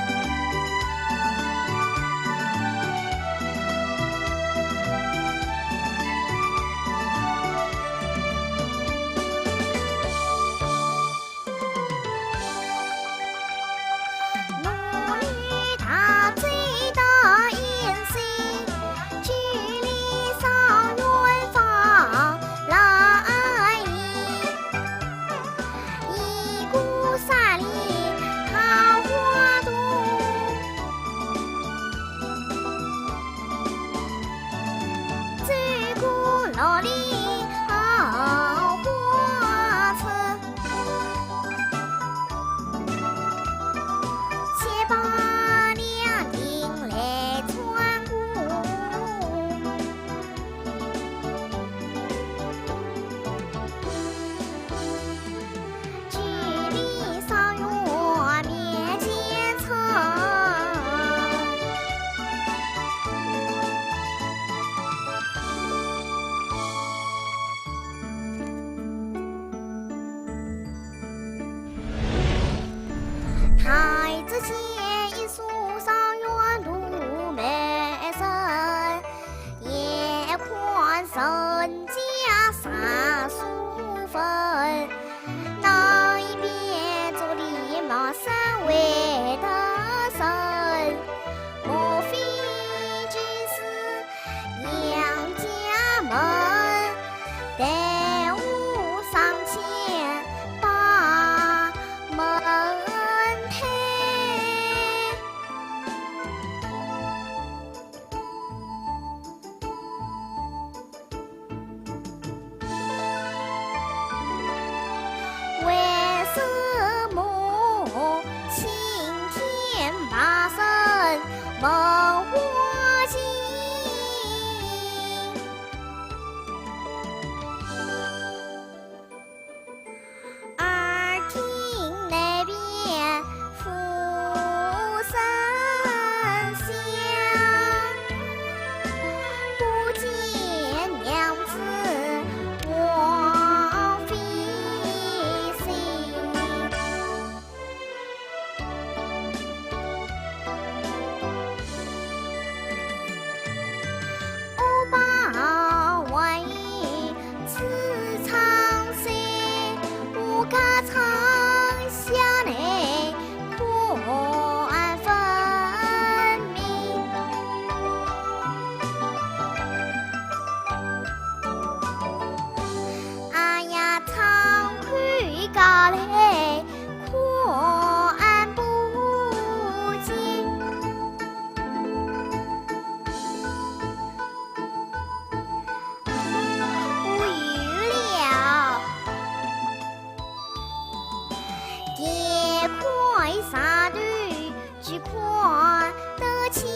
我的情。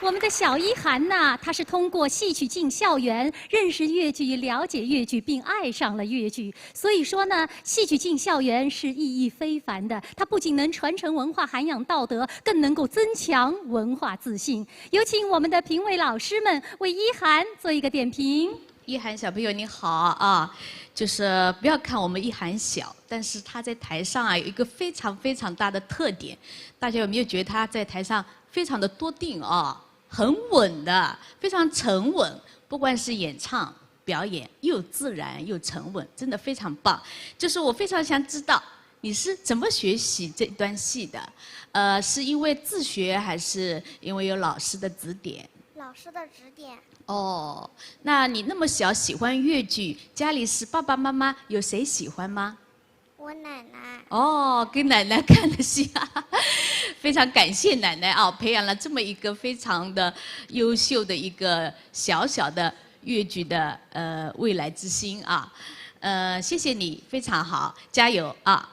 我们的小一涵呐，她是通过戏曲进校园，认识越剧，了解越剧，并爱上了越剧。所以说呢，戏曲进校园是意义非凡的。它不仅能传承文化、涵养道德，更能够增强文化自信。有请我们的评委老师们为一涵做一个点评。一涵小朋友你好啊，就是不要看我们一涵小，但是他在台上啊有一个非常非常大的特点，大家有没有觉得他在台上非常的多定啊？很稳的，非常沉稳，不管是演唱、表演，又自然又沉稳，真的非常棒。就是我非常想知道你是怎么学习这段戏的？是因为自学，还是因为有老师的指点？老师的指点。哦，那你那么小喜欢越剧，家里是爸爸妈妈有谁喜欢吗？我奶奶。哦，跟奶奶看的戏啊，非常感谢奶奶啊，培养了这么一个非常的优秀的一个小小的越剧的未来之星啊，谢谢你，非常好，加油啊！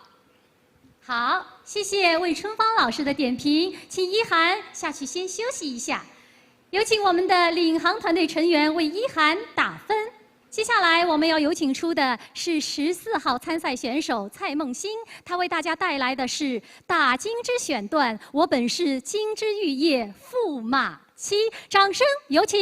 好，谢谢魏春芳老师的点评，请一涵下去先休息一下。有请我们的领航团队成员为一涵打分。接下来我们要有请出的是14号参赛选手蔡梦欣，她为大家带来的是打金枝选段《我本是金枝玉叶驸马妻》，掌声有请。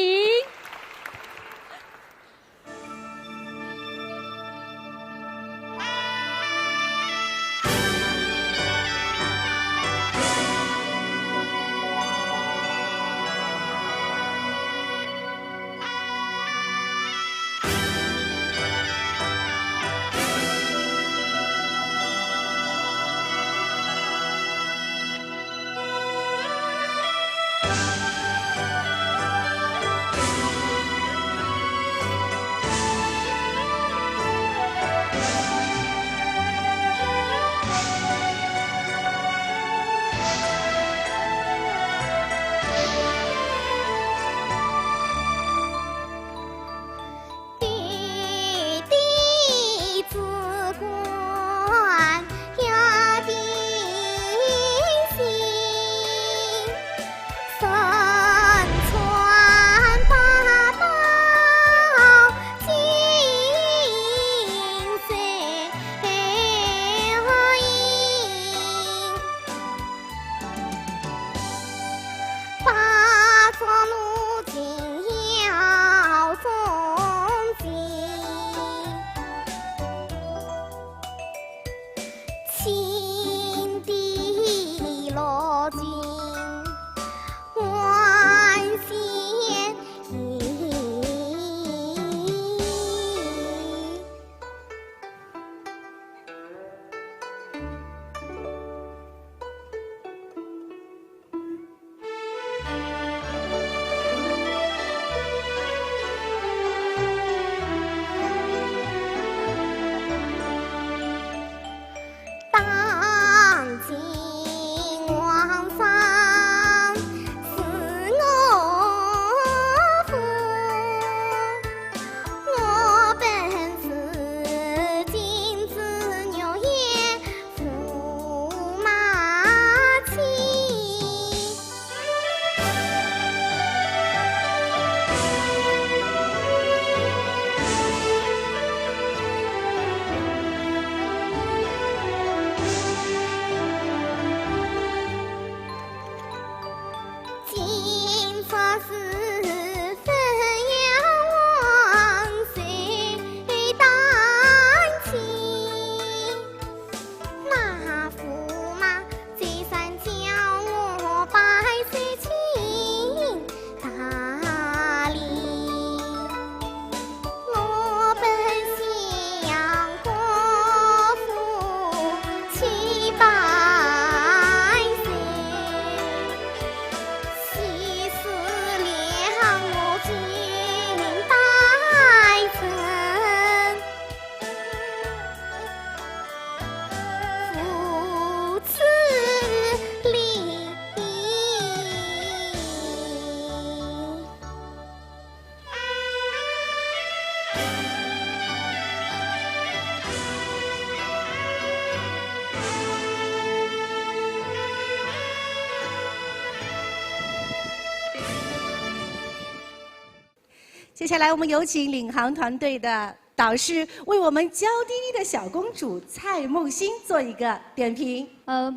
接下来我们有请领航团队的导师为我们娇滴滴的小公主蔡梦欣做一个点评。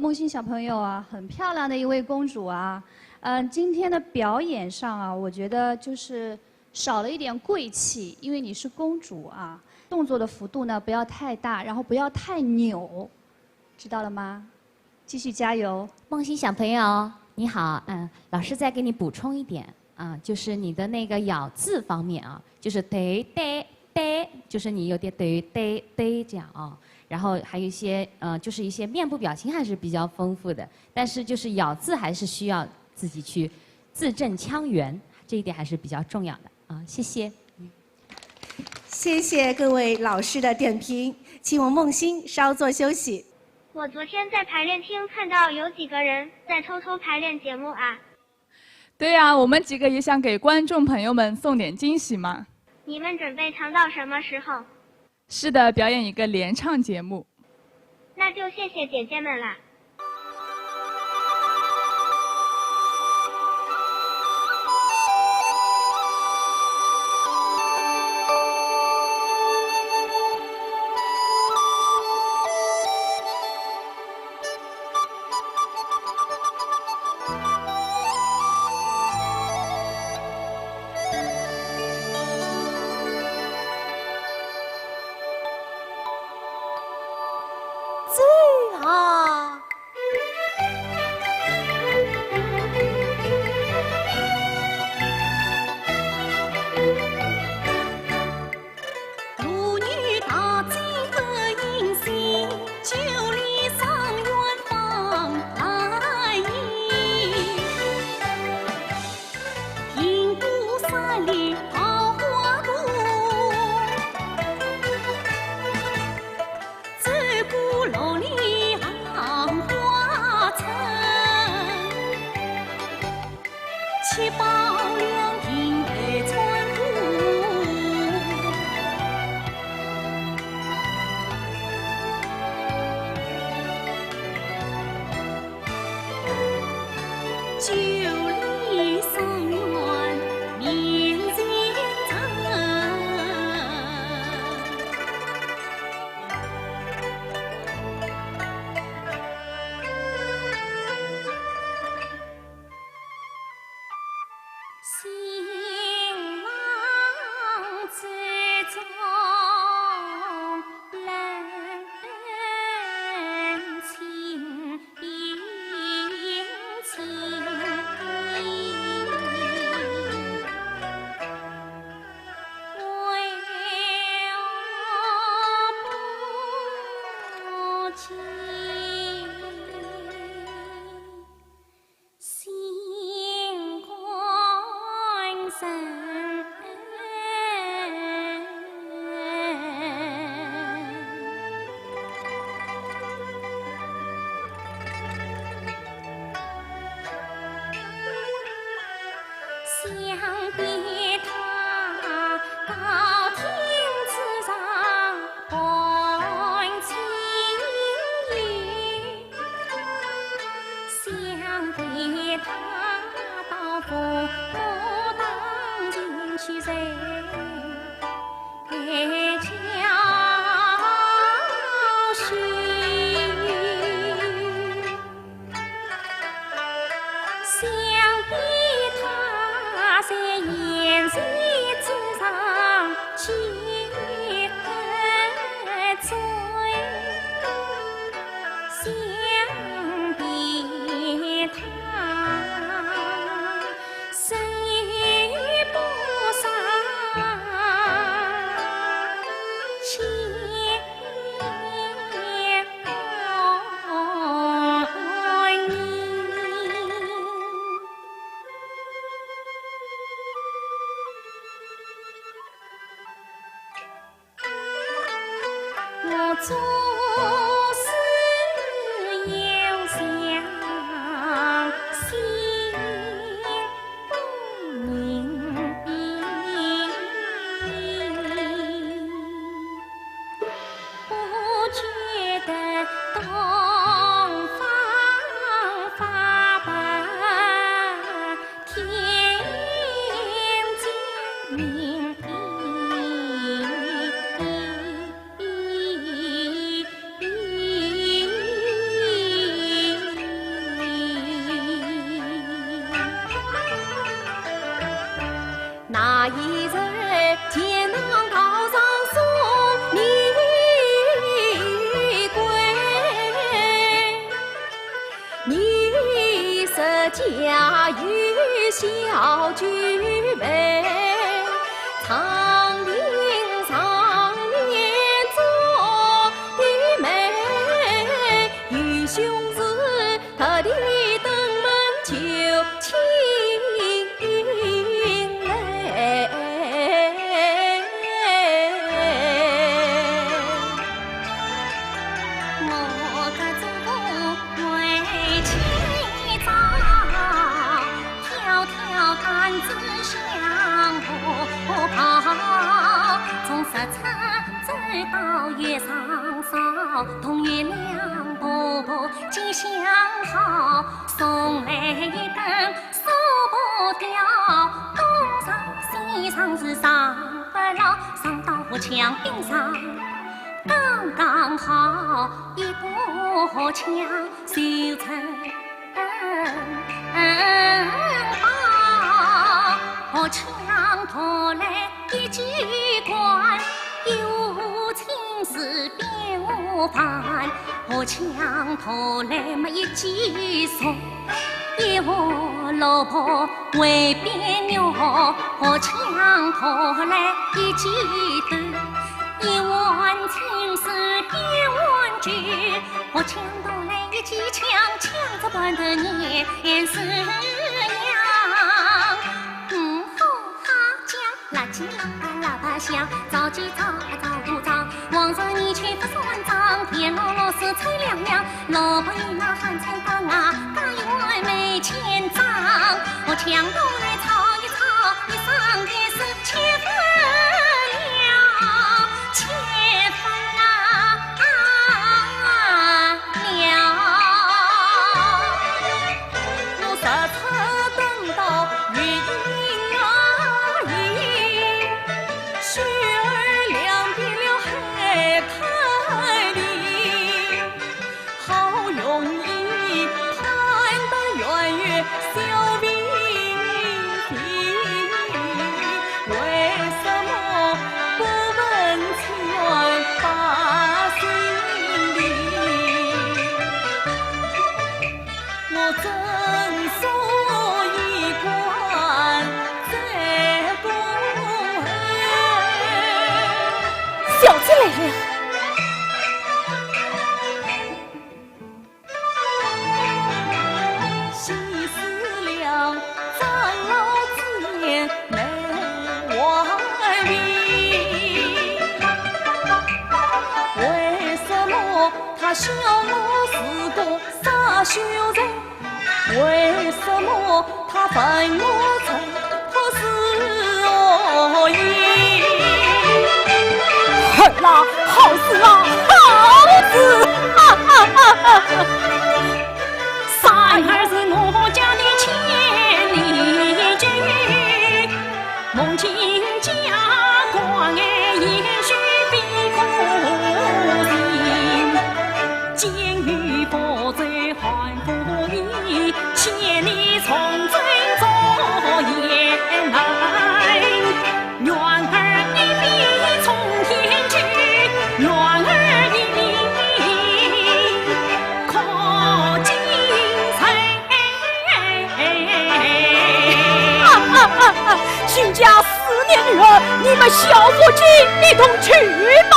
梦欣小朋友啊，很漂亮的一位公主啊。今天的表演上啊，我觉得就是少了一点贵气，因为你是公主啊。动作的幅度呢不要太大，然后不要太扭，知道了吗？继续加油，梦欣小朋友，你好。老师再给你补充一点啊，就是你的那个咬字方面啊，就是对对。就是你有点对这样啊，然后还有一些就是一些面部表情还是比较丰富的，但是就是咬字还是需要自己去字正腔圆，这一点还是比较重要的啊。谢谢。谢谢各位老师的点评，请我梦欣稍作休息。我昨天在排练厅看到有几个人在偷偷排练节目啊。对呀，我们几个也想给观众朋友们送点惊喜嘛。你们准备藏到什么时候？是的，表演一个联唱节目。那就谢谢姐姐们了。最好妇女大惊不应心，九里上远方来迎。平步三里桃花渡，走过楼里杏花村，七宝两银对穿户。九里上远面前城，新郎最终人情应情。新官人，想必他高天之上伴青云，想必他到父母当前去谁给教训？想必他在言语之上去追，想必他生于不上千我做事有想心不宁，不觉得东方发白，天将明。一人，天堂高上送你归。你是家喻小举杯，长林上面做的美，与兄子他的登门求亲嘞。我个祖母为妻早，条条担子向我跑，从16直到月上梢，同月亮婆婆吉祥好，送来一根数不掉，东上西上是上不了，上到我墙壁上。刚刚好一步墙修成把，我墙头来一机关，有情事便无烦，我墙头来么一记送。有老婆为别扭，我墙头来一记头。一碗情事一碗酒，我墙头来一记枪，枪着般的年是样。后哈讲，垃圾喇叭响，着急着不着，往上你去不算账，天老老是菜凉凉，老婆一拿饭菜缸啊，大院没钱账，我墙头来炒一炒，你上的是切分了。切分了，我实测等到月影啊映，雪儿两边了海滩里，好容易盼得圆圆小明平，为什么不问全把心里？我正所一关在宫小子来了。西施了咱老子门外里，为什么他笑我是个傻秀人？为什么他问我怎不是我意？好啦，好事啦，好事！三儿是我家的千里驹，梦见家光也许比苦心，监狱不醉还不依，千里从追着雁来。缘儿一笔从天去，缘儿一笔可精彩。徐家4年女儿，你们小夫妻一同去吧。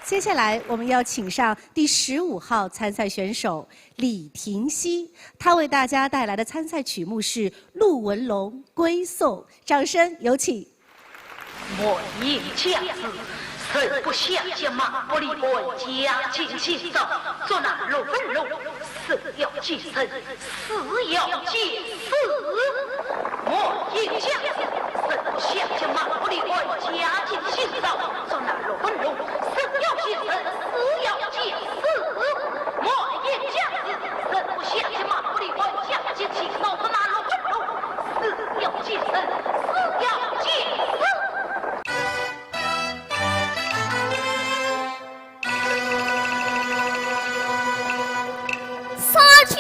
接下来我们要请上第15号参赛选手李婷熙，她为大家带来的参赛曲目是陆文龙《归颂》，掌声有请。我一家子，谁不想见马不离我家进行走，做那路分路，死要祭生，死要祭死。我一家子，谁不想见马不离我家进行走，做那路分路，死要祭生，死要祭死。我一家子，谁不想见马不离我家进行走，做那路分路，死要祭生，死要祭死。杀去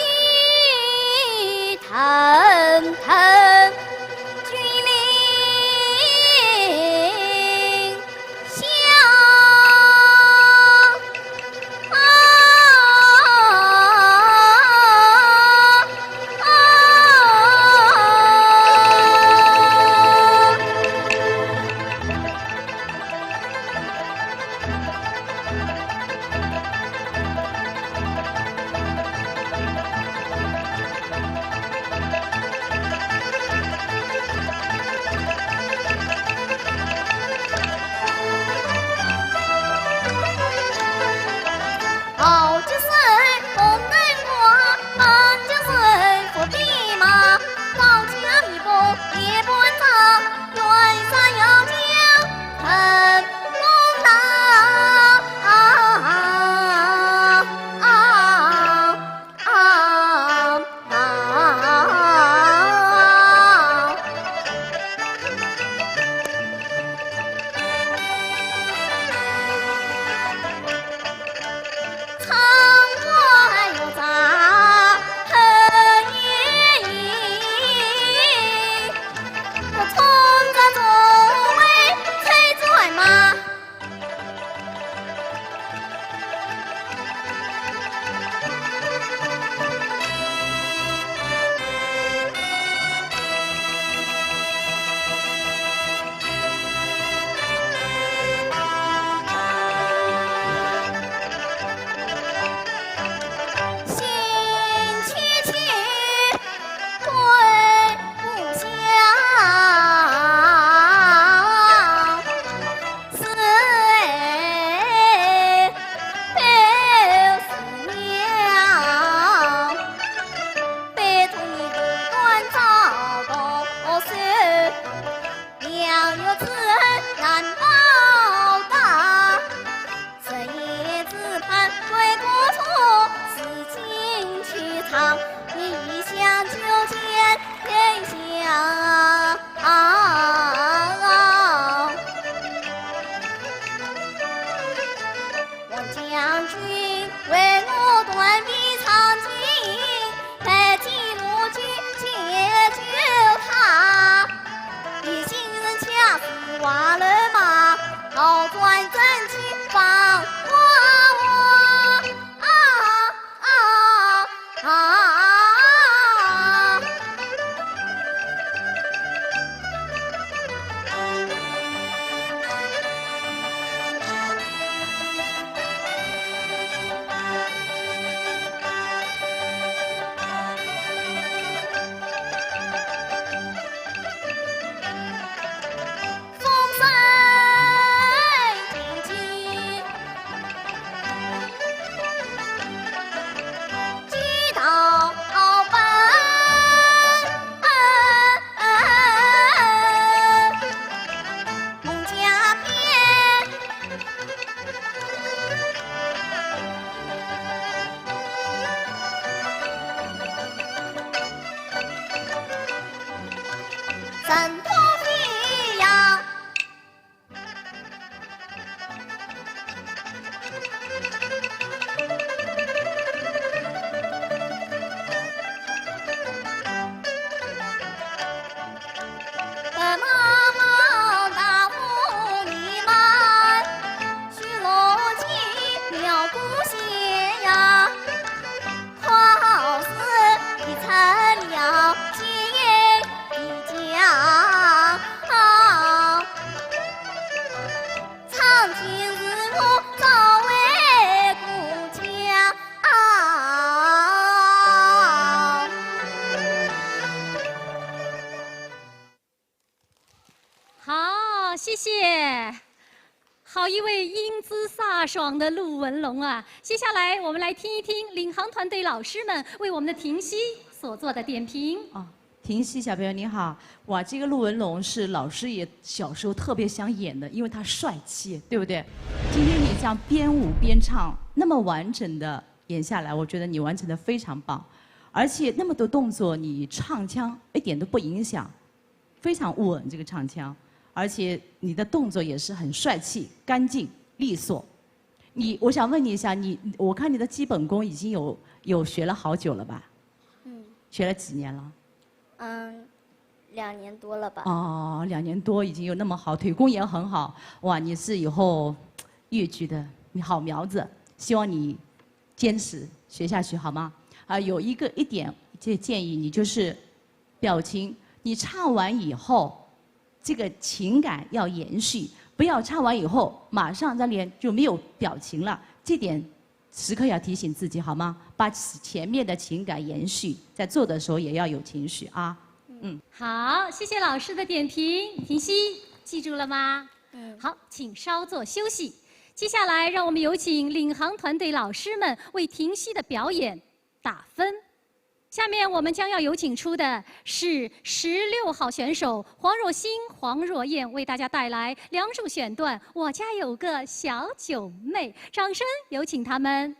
神托飞扬。白茫大雾弥漫，虚罗青妙不现呀，好似一层了金一江，长青日暮早为故乡。好，谢谢。好一位英姿飒爽的陆文龙啊！接下来我们来听一听领航团队老师们为我们的婷熙所做的点评。哦，婷熙小朋友你好，哇，这个陆文龙是老师也小时候特别想演的，因为他帅气，对不对？今天你这样边舞边唱，那么完整的演下来，我觉得你完成的非常棒，而且那么多动作，你唱腔一点都不影响，非常稳这个唱腔。而且你的动作也是很帅气、干净、利索。我想问你一下，我看你的基本功已经有学了好久了吧？学了几年了？2年多了吧。哦，2年多已经有那么好，腿功也很好。哇，你是以后越剧的好苗子，希望你坚持学下去好吗？有一点建议你就是表情，你唱完以后。这个情感要延续，不要唱完以后马上在脸就没有表情了，这点时刻要提醒自己好吗？把前面的情感延续，在做的时候也要有情绪啊。好，谢谢老师的点评，婷熙记住了吗？好，请稍作休息。接下来让我们有请领航团队老师们为婷熙的表演打分。下面我们将要有请出的是16号选手黄若欣、黄若燕，为大家带来两首选段《我家有个小九妹》，掌声有请他们。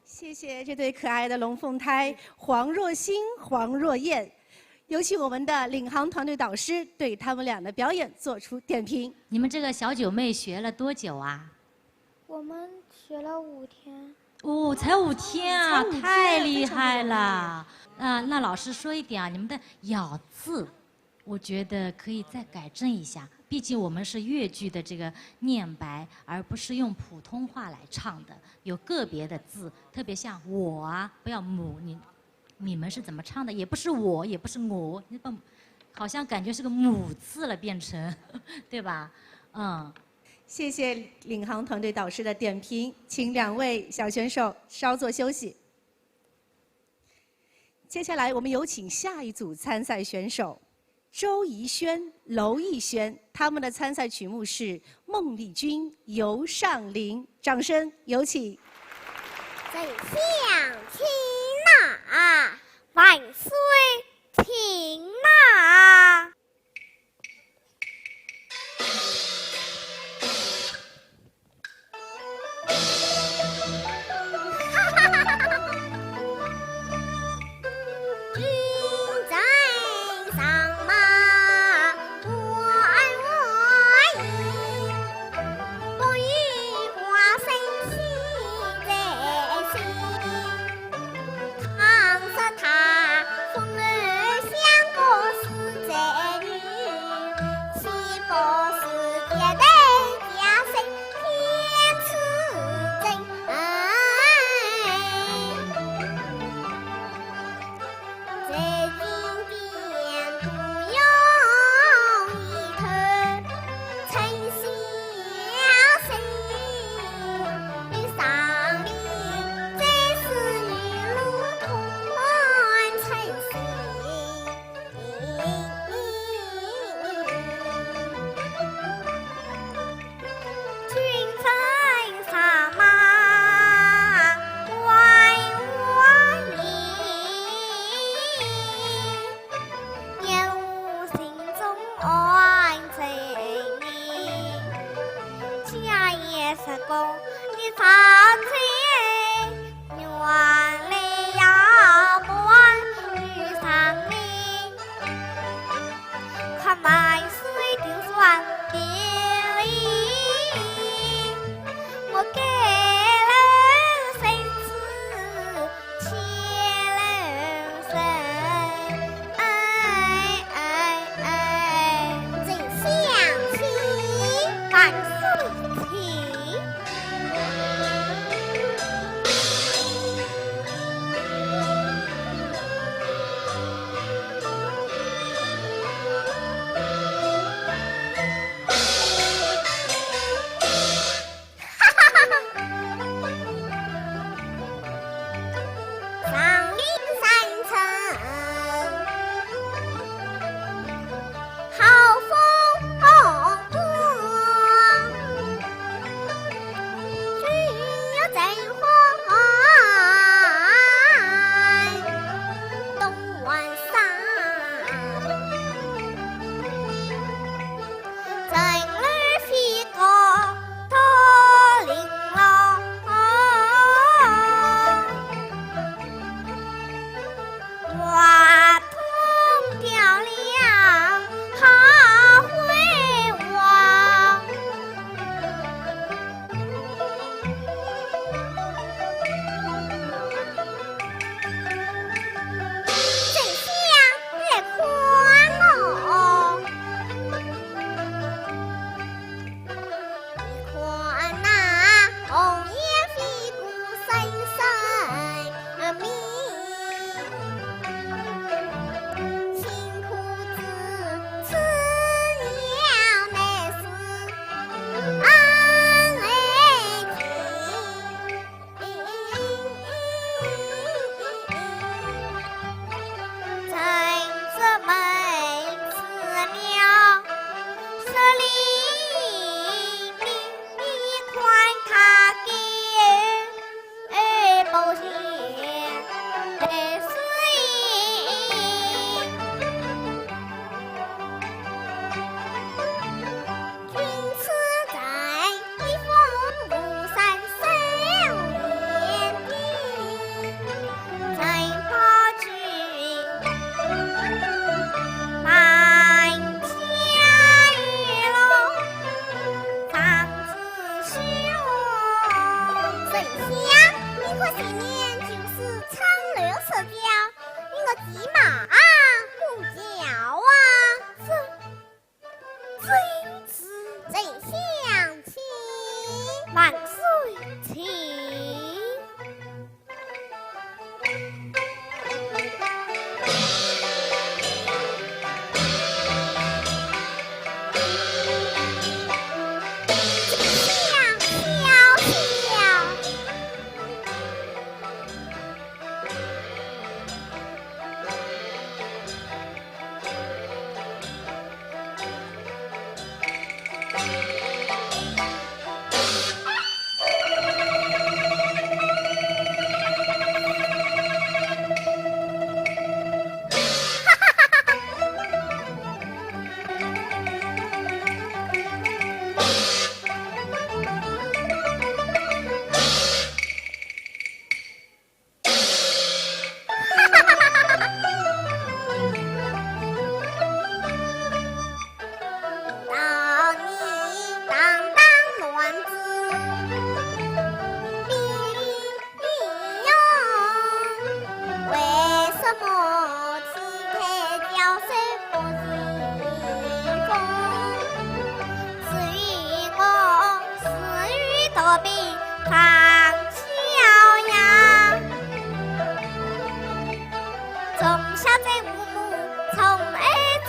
谢谢这对可爱的龙凤胎黄若欣、黄若燕，有请我们的领航团队导师对他们俩的表演做出点评。你们这个小九妹学了多久啊？我们学了5天。哦，才5天啊，太厉害了！那老师说一点啊，你们的咬字，我觉得可以再改正一下。毕竟我们是粤剧的这个念白，而不是用普通话来唱的，有个别的字，特别像我啊，不要母，你们是怎么唱的？也不是我，也不是我，好像感觉是个母字了，变成，对吧？谢谢领航团队导师的点评，请2位小选手稍作休息。接下来我们有请下一组参赛选手周怡轩、娄艺轩，他们的参赛曲目是《孟丽君游上林》，掌声有请。宰相擒拿，万岁擒拿。公，你早起原来要关于上你，看万岁就算别离，我给了谁知切了身，真想起万岁起。上林山城，好风光，君有真欢，东湾山，真儿飞过桃林路。花筒漂亮好辉煌，真想来看我，你看那红叶飞过深深迷。辛苦子吃了乃是安慰情，真是没吃了十厘米，你快他给保险水。君此在一封巫山生年地，再怕君满家玉楼长子修，谁想你可新年就是长乐社交，你个鸡马不叫啊！君子真相亲，万岁起。到你当当乱子利用，为什么体态娇生不进风？至于我私欲多病常逍遥，从小在父母宠爱中。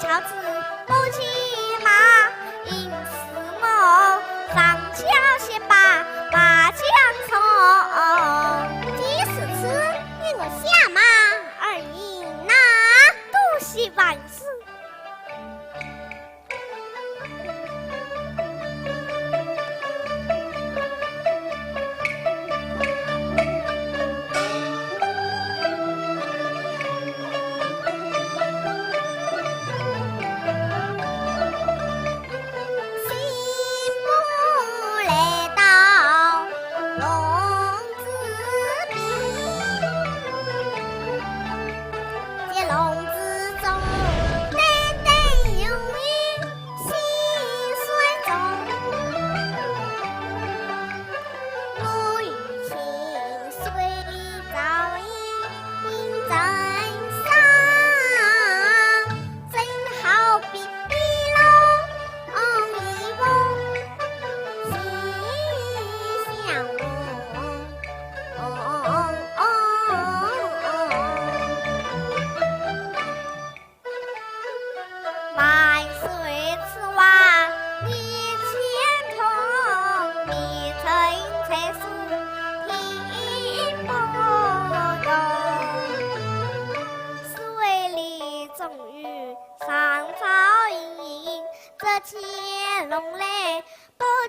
乔子不骑马，因此我上桥先把马枪冲。即使此令我下马而迎那都是万事。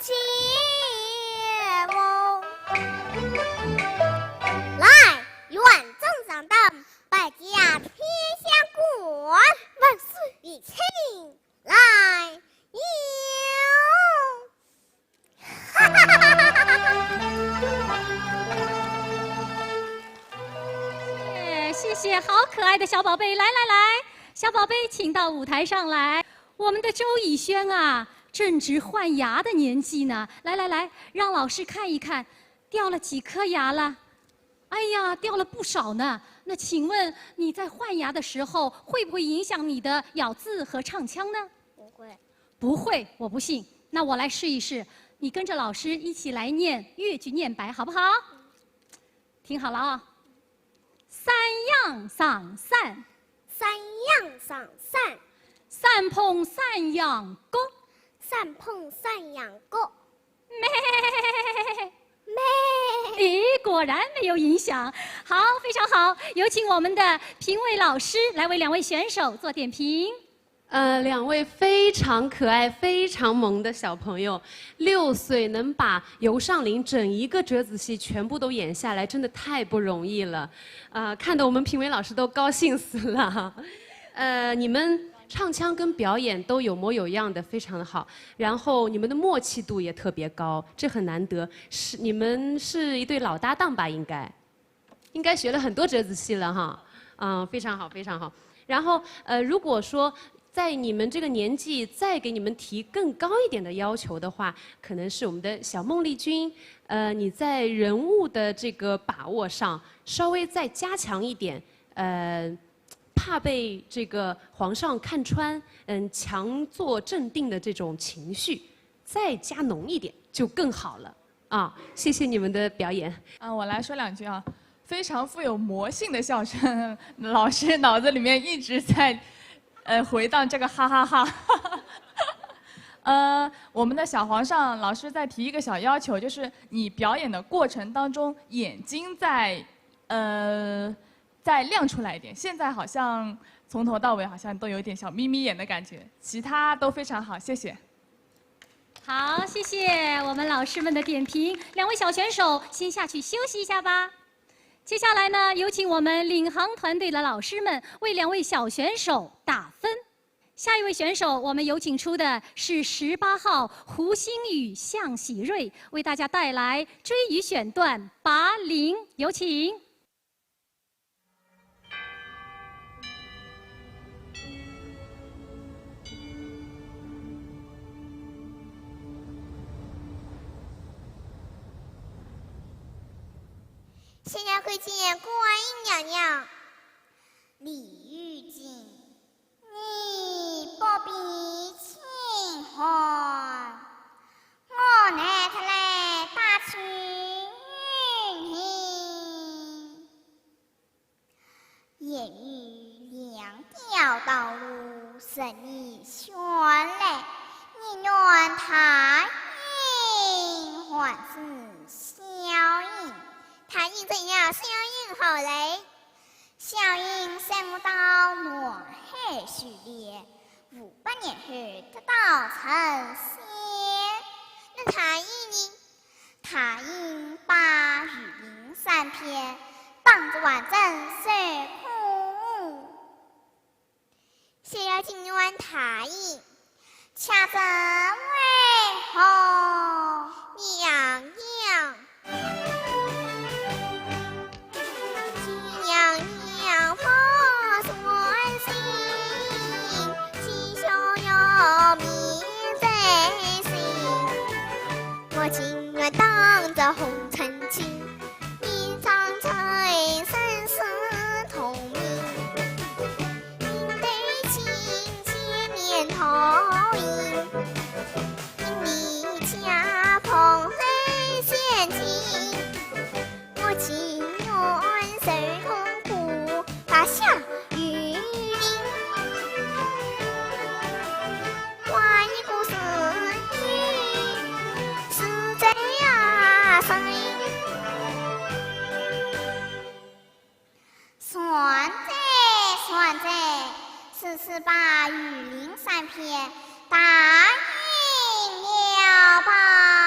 接我。来，远征上当，百家天下国，万岁！你请来哟！哈哈哈哈哈哈！谢谢，好可爱的小宝贝！来来来，小宝贝，请到舞台上来。我们的周以轩啊，正值换牙的年纪呢。来来来，让老师看一看，掉了几颗牙了？哎呀，掉了不少呢。那请问你在换牙的时候，会不会影响你的咬字和唱腔呢？不会。不会，我不信。那我来试一试，你跟着老师一起来念越剧念白，好不好？听好了啊。三样上散，三样上散，三碰三样歌，三碰三样歌，咩。咦，果然没有影响。好，非常好，有请我们的评委老师来为两位选手做点评。两位非常可爱、非常萌的小朋友，6岁能把尤尚林整一个折子戏全部都演下来，真的太不容易了。看得我们评委老师都高兴死了。你们唱腔跟表演都有模有样的，非常的好。然后你们的默契度也特别高，这很难得。你们是一对老搭档吧？应该学了很多折子戏了哈。非常好，非常好。然后如果说在你们这个年纪再给你们提更高一点的要求的话，可能是我们的小孟丽君，你在人物的这个把握上稍微再加强一点，怕被这个皇上看穿，强作镇定的这种情绪，再加浓一点就更好了啊！谢谢你们的表演。我来说两句啊，非常富有魔性的笑声，老师脑子里面一直在。回荡这个哈哈哈。我们的小皇上老师再提一个小要求，就是你表演的过程当中，眼睛再亮出来一点。现在好像从头到尾好像都有点小眯眯眼的感觉，其他都非常好，谢谢。好，谢谢我们老师们的点评。两位小选手先下去休息一下吧。接下来呢，有请我们领航团队的老师们为两位小选手打分。下一位选手，我们有请出的是18号胡星宇、向喜瑞，为大家带来追鱼选段拔铃，有请。现在会见观音娘娘。李玉锦，你不必轻唤，我乃特来打去云。夜雨两条道路，神意绚丽，你愿他应还是小应？他应怎样小应好嘞？小应生不到暖海序列，500年后得到成仙。那他应呢？他应把雨林3篇当着完整受苦。谁要今晚他应？恰正为何？娘娘。娘娘发算心，吉祥要明在心。我情愿当着红尘情，一张嘴生死同命。应对亲见面投影，因离家逢黑险境。我情愿受痛苦，拔下雨林。画一个是你，是这样生。算在，44把雨林3篇答应了吧。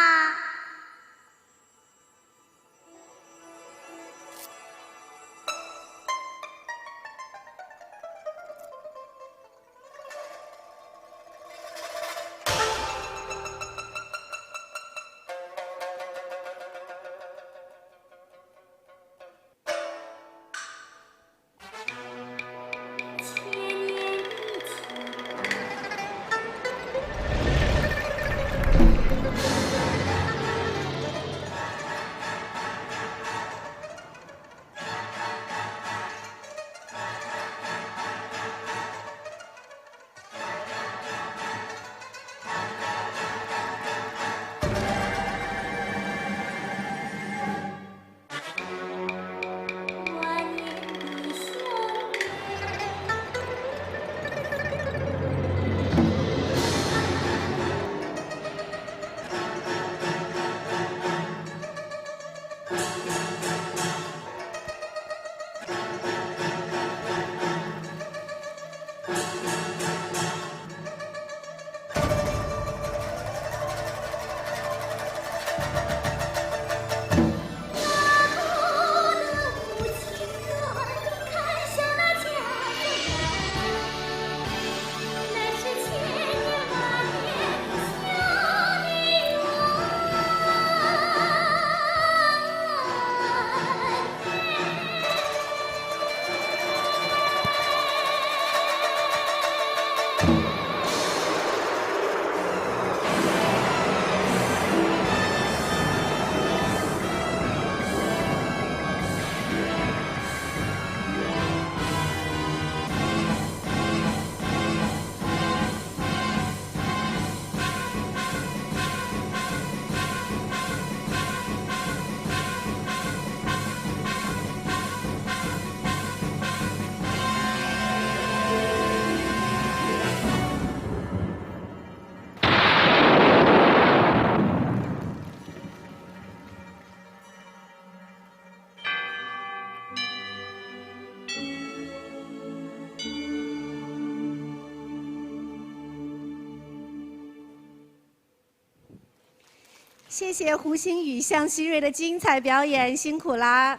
谢谢胡星宇、向希瑞的精彩表演，辛苦啦！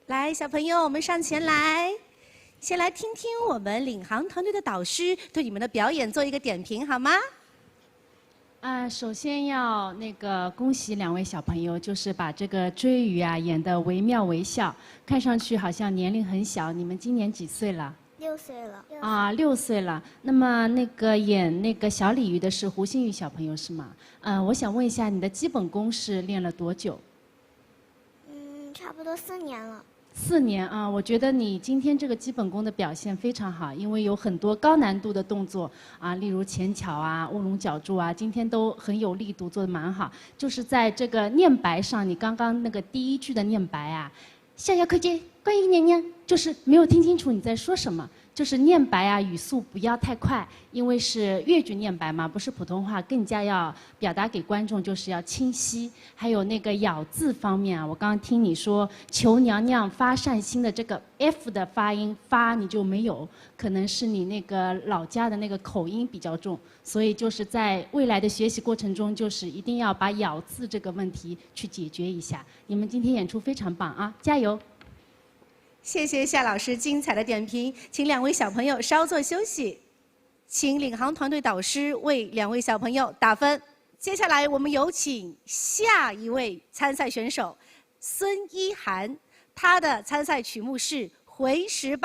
来，小朋友，我们上前来，先来听听我们领航团队的导师对你们的表演做一个点评，好吗？首先要恭喜2位小朋友，就是把这个追鱼啊演得惟妙惟肖，看上去好像年龄很小。你们今年几岁了？6岁了。6岁了。那么演小鲤鱼的是胡星宇小朋友是吗？我想问一下，你的基本功是练了多久？差不多4年了。4年啊，我觉得你今天这个基本功的表现非常好，因为有很多高难度的动作啊，例如前巧啊、卧龙绞柱啊，今天都很有力度，做得蛮好。就是在这个念白上，你刚刚第1句的念白啊，逍遥可掬，观音娘娘，就是没有听清楚你在说什么。就是念白啊，语速不要太快，因为是粤剧念白嘛，不是普通话，更加要表达给观众就是要清晰。还有咬字方面啊，我刚刚听你说求娘娘发善心的这个 F 的发音发你就没有，可能是你老家的口音比较重，所以就是在未来的学习过程中，就是一定要把咬字这个问题去解决一下。你们今天演出非常棒啊，加油！谢谢夏老师精彩的点评，请2位小朋友稍作休息，请领航团队导师为2位小朋友打分。接下来我们有请下一位参赛选手孙一涵，他的参赛曲目是《回18》，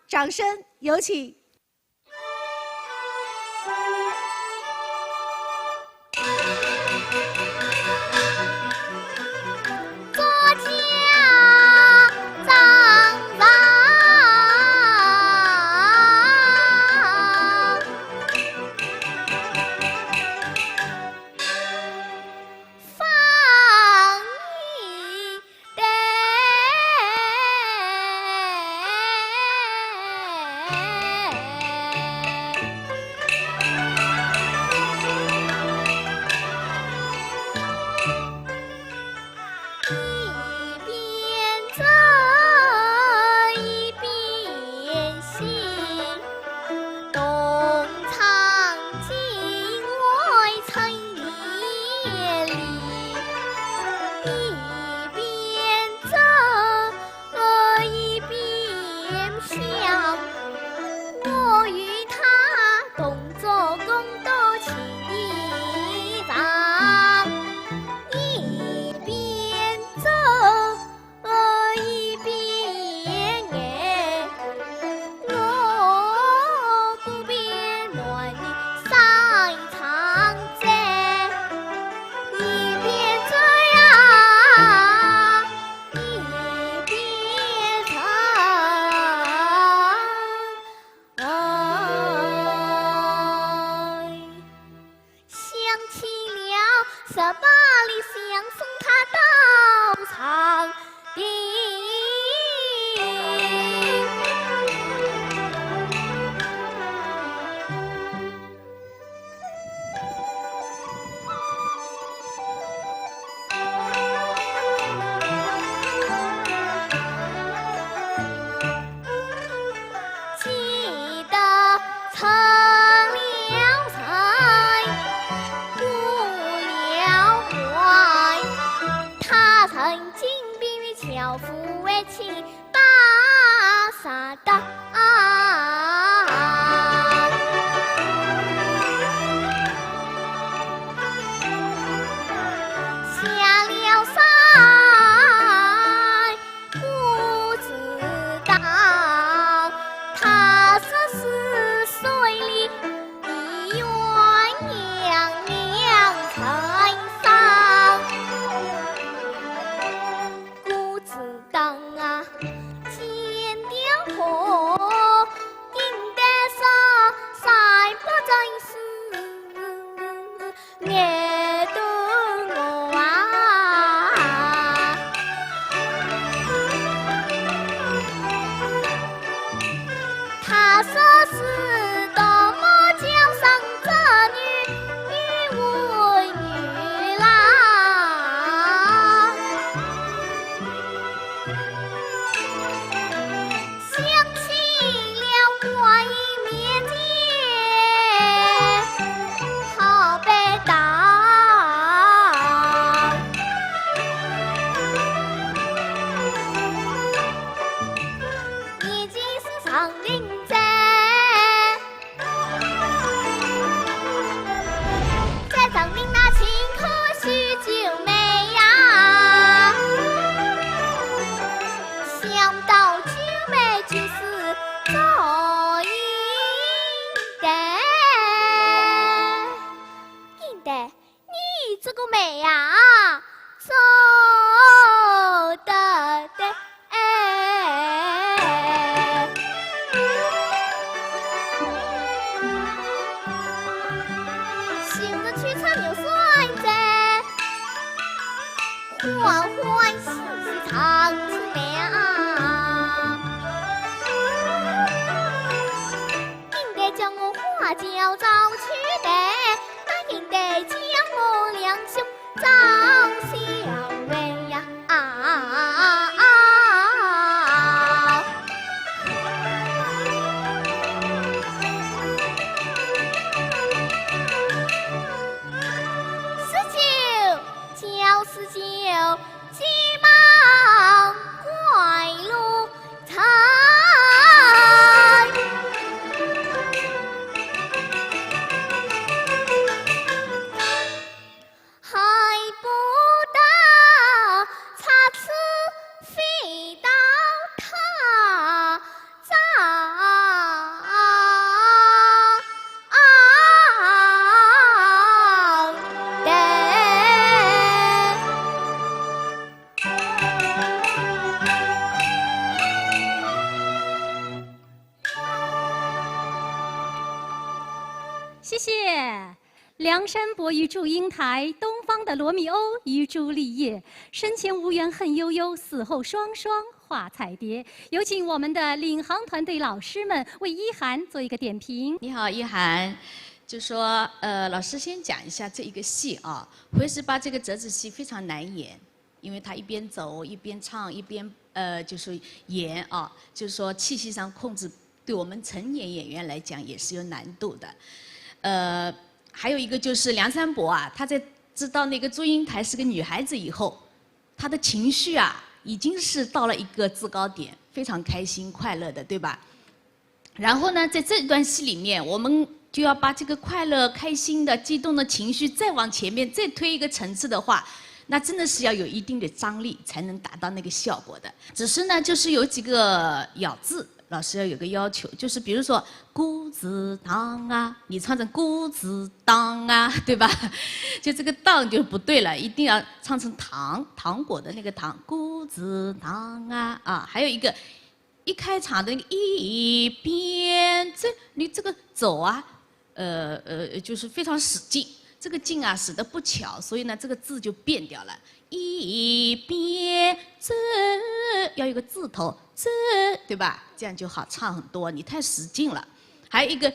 掌声有请。当啊。长林在，在长林那青稞许久美呀，想到九妹就是赵英德，英德，你这个妹呀，走得对。行得去唱牛酸在，欢欢喜喜唱出了。应该将我花轿找去的，那应该将我两兄找相为呀。四九急忙拐路财，还不到插翅飞到他谢谢。梁山伯与祝英台，东方的罗密欧与朱丽叶，生前无缘恨悠悠，死后双双化彩蝶。有请我们的领航团队老师们为一涵做一个点评。你好，一涵。就说老师先讲一下这一个戏啊，回十八这个折子戏非常难演，因为他一边走一边唱一边就是演啊，就是说气息上控制，对我们成年演员来讲也是有难度的。还有一个就是梁山伯啊，他在知道那个祝英台是个女孩子以后，他的情绪啊已经是到了一个制高点，非常开心快乐的，对吧？然后呢，在这段戏里面，我们就要把这个快乐、开心的、激动的情绪再往前面再推一个层次的话，那真的是要有一定的张力才能达到那个效果的。只是呢，就是有几个咬字。老师要有个要求，就是比如说“谷子当啊”，你唱成“谷子当啊”，对吧？就这个“当”就不对了，一定要唱成糖果的那个“糖”，“谷子当啊”啊。还有一个，一开场的那个一边你这个走啊，就是非常使劲，这个劲啊使得不巧，所以呢这个字就变掉了。一边要有个字头，对吧？这样就好唱很多。你太使劲了。还有一个，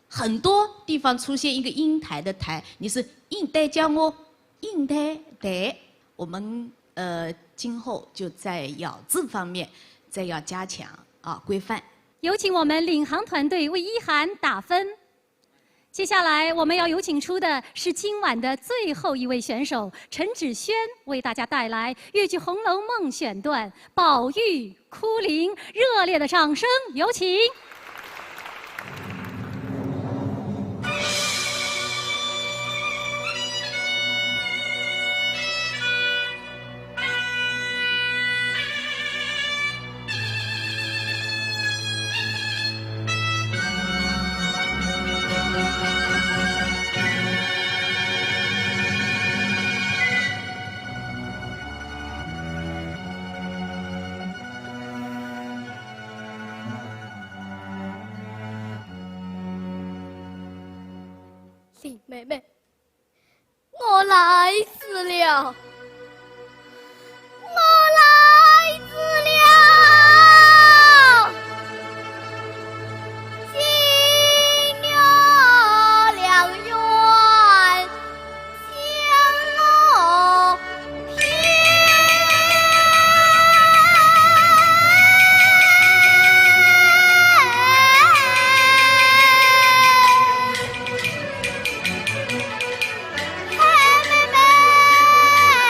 很多地方出现一个音台的台，你是应带叫我应带带。我们今后就在咬字方面再要加强啊规范。有请我们领航团队为一涵打分。接下来我们要有请出的是今晚的最后一位选手陈芷萱，为大家带来粤剧《红楼梦》选段《宝玉哭灵》，热烈的掌声有请。林妹妹，我来迟了，我来迟了，新月两院香落片。妹妹。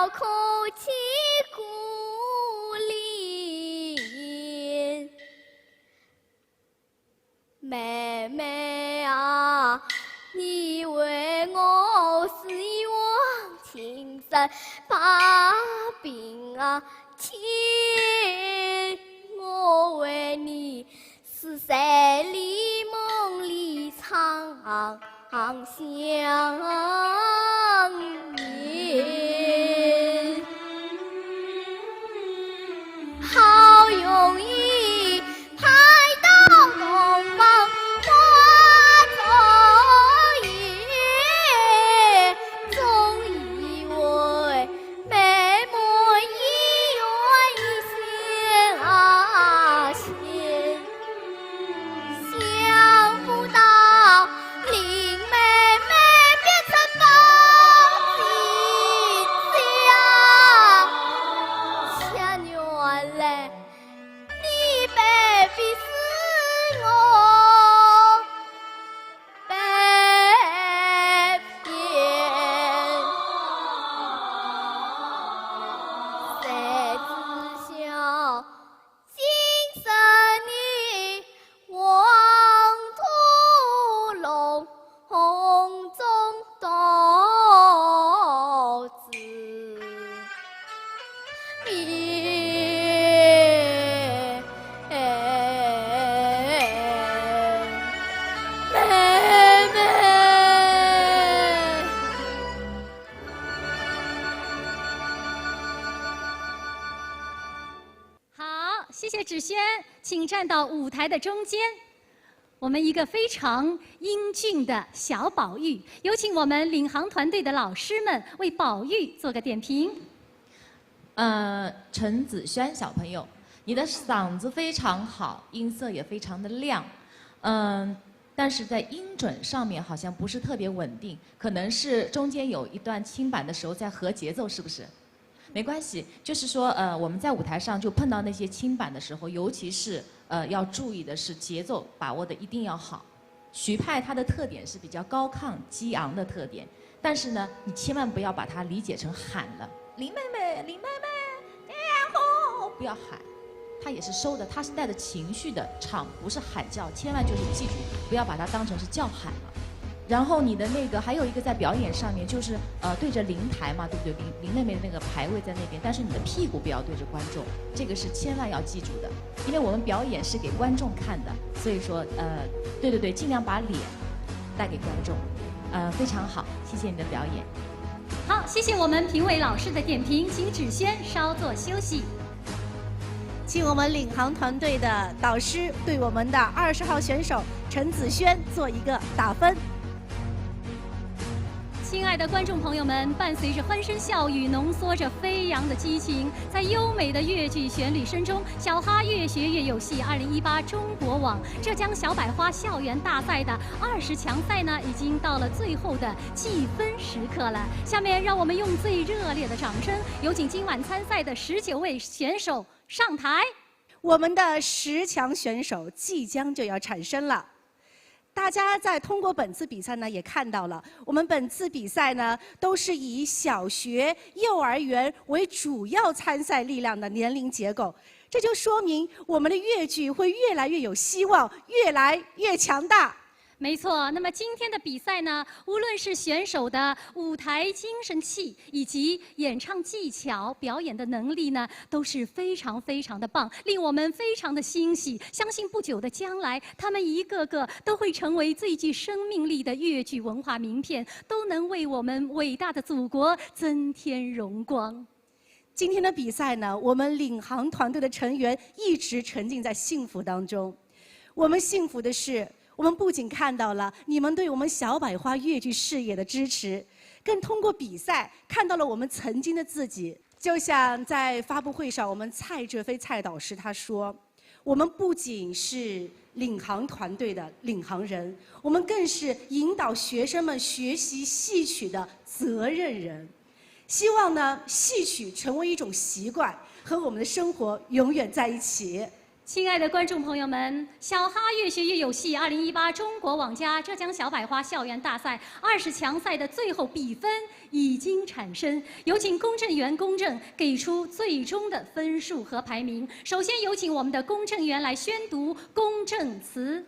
要哭泣故里，妹妹啊，你为我死一往情深，把病啊亲，我为你死在里梦里长相念，好容易拍到东方花烛夜，总以为美梦一远一线啊线，想不到林妹妹变成宝金家，原来你被逼死我被骗，谁知晓今生你望屠龙中独自灭。妹妹，好，谢谢芷萱，请站到舞台的中间。我们一个非常英俊的小宝玉，有请我们领航团队的老师们为宝玉做个点评。陈子轩小朋友，你的嗓子非常好，音色也非常的亮，但是在音准上面好像不是特别稳定，可能是中间有一段轻板的时候在合节奏，是不是？没关系，就是说我们在舞台上就碰到那些轻板的时候，尤其是要注意的是节奏把握的一定要好。徐派它的特点是比较高亢激昂的特点，但是呢，你千万不要把它理解成喊了，林妹妹，林妹妹，然后不要喊，它也是收的，它是带着情绪的唱，不是喊叫，千万就是记住，不要把它当成是叫喊了。然后你的那个还有一个在表演上面，就是对着灵台嘛，对不对？林妹妹的那个牌位在那边，但是你的屁股不要对着观众，这个是千万要记住的，因为我们表演是给观众看的，所以说对，尽量把脸带给观众，非常好，谢谢你的表演。好，谢谢我们评委老师的点评，请芷萱稍作休息。请我们领航团队的导师对我们的20号选手陈子轩做一个打分。亲爱的观众朋友们，伴随着欢声笑语，浓缩着飞扬的激情，在优美的粤剧旋律声中，小哈越学越有戏2018中国网浙江小百花校园大赛的20强赛呢，已经到了最后的计分时刻了。下面让我们用最热烈的掌声，有请今晚参赛的19位选手上台。我们的10强选手即将就要产生了。大家在通过本次比赛呢，也看到了，我们本次比赛呢，都是以小学、幼儿园为主要参赛力量的年龄结构，这就说明我们的粤剧会越来越有希望，越来越强大。没错，那么今天的比赛呢，无论是选手的舞台精神气，以及演唱技巧、表演的能力呢，都是非常非常的棒，令我们非常的欣喜。相信不久的将来，他们一个个都会成为最具生命力的粤剧文化名片，都能为我们伟大的祖国增添荣光。今天的比赛呢，我们领航团队的成员一直沉浸在幸福当中。我们幸福的是，我们不仅看到了你们对我们小百花粤剧事业的支持，更通过比赛看到了我们曾经的自己。就像在发布会上，我们蔡哲飞蔡导师他说，我们不仅是领航团队的领航人，我们更是引导学生们学习戏曲的责任人。希望呢，戏曲成为一种习惯，和我们的生活永远在一起。亲爱的观众朋友们，小哈越学越有戏2018中国网家浙江小百花校园大赛20强赛的最后比分已经产生，有请公证员公证，给出最终的分数和排名。首先有请我们的公证员来宣读公证词。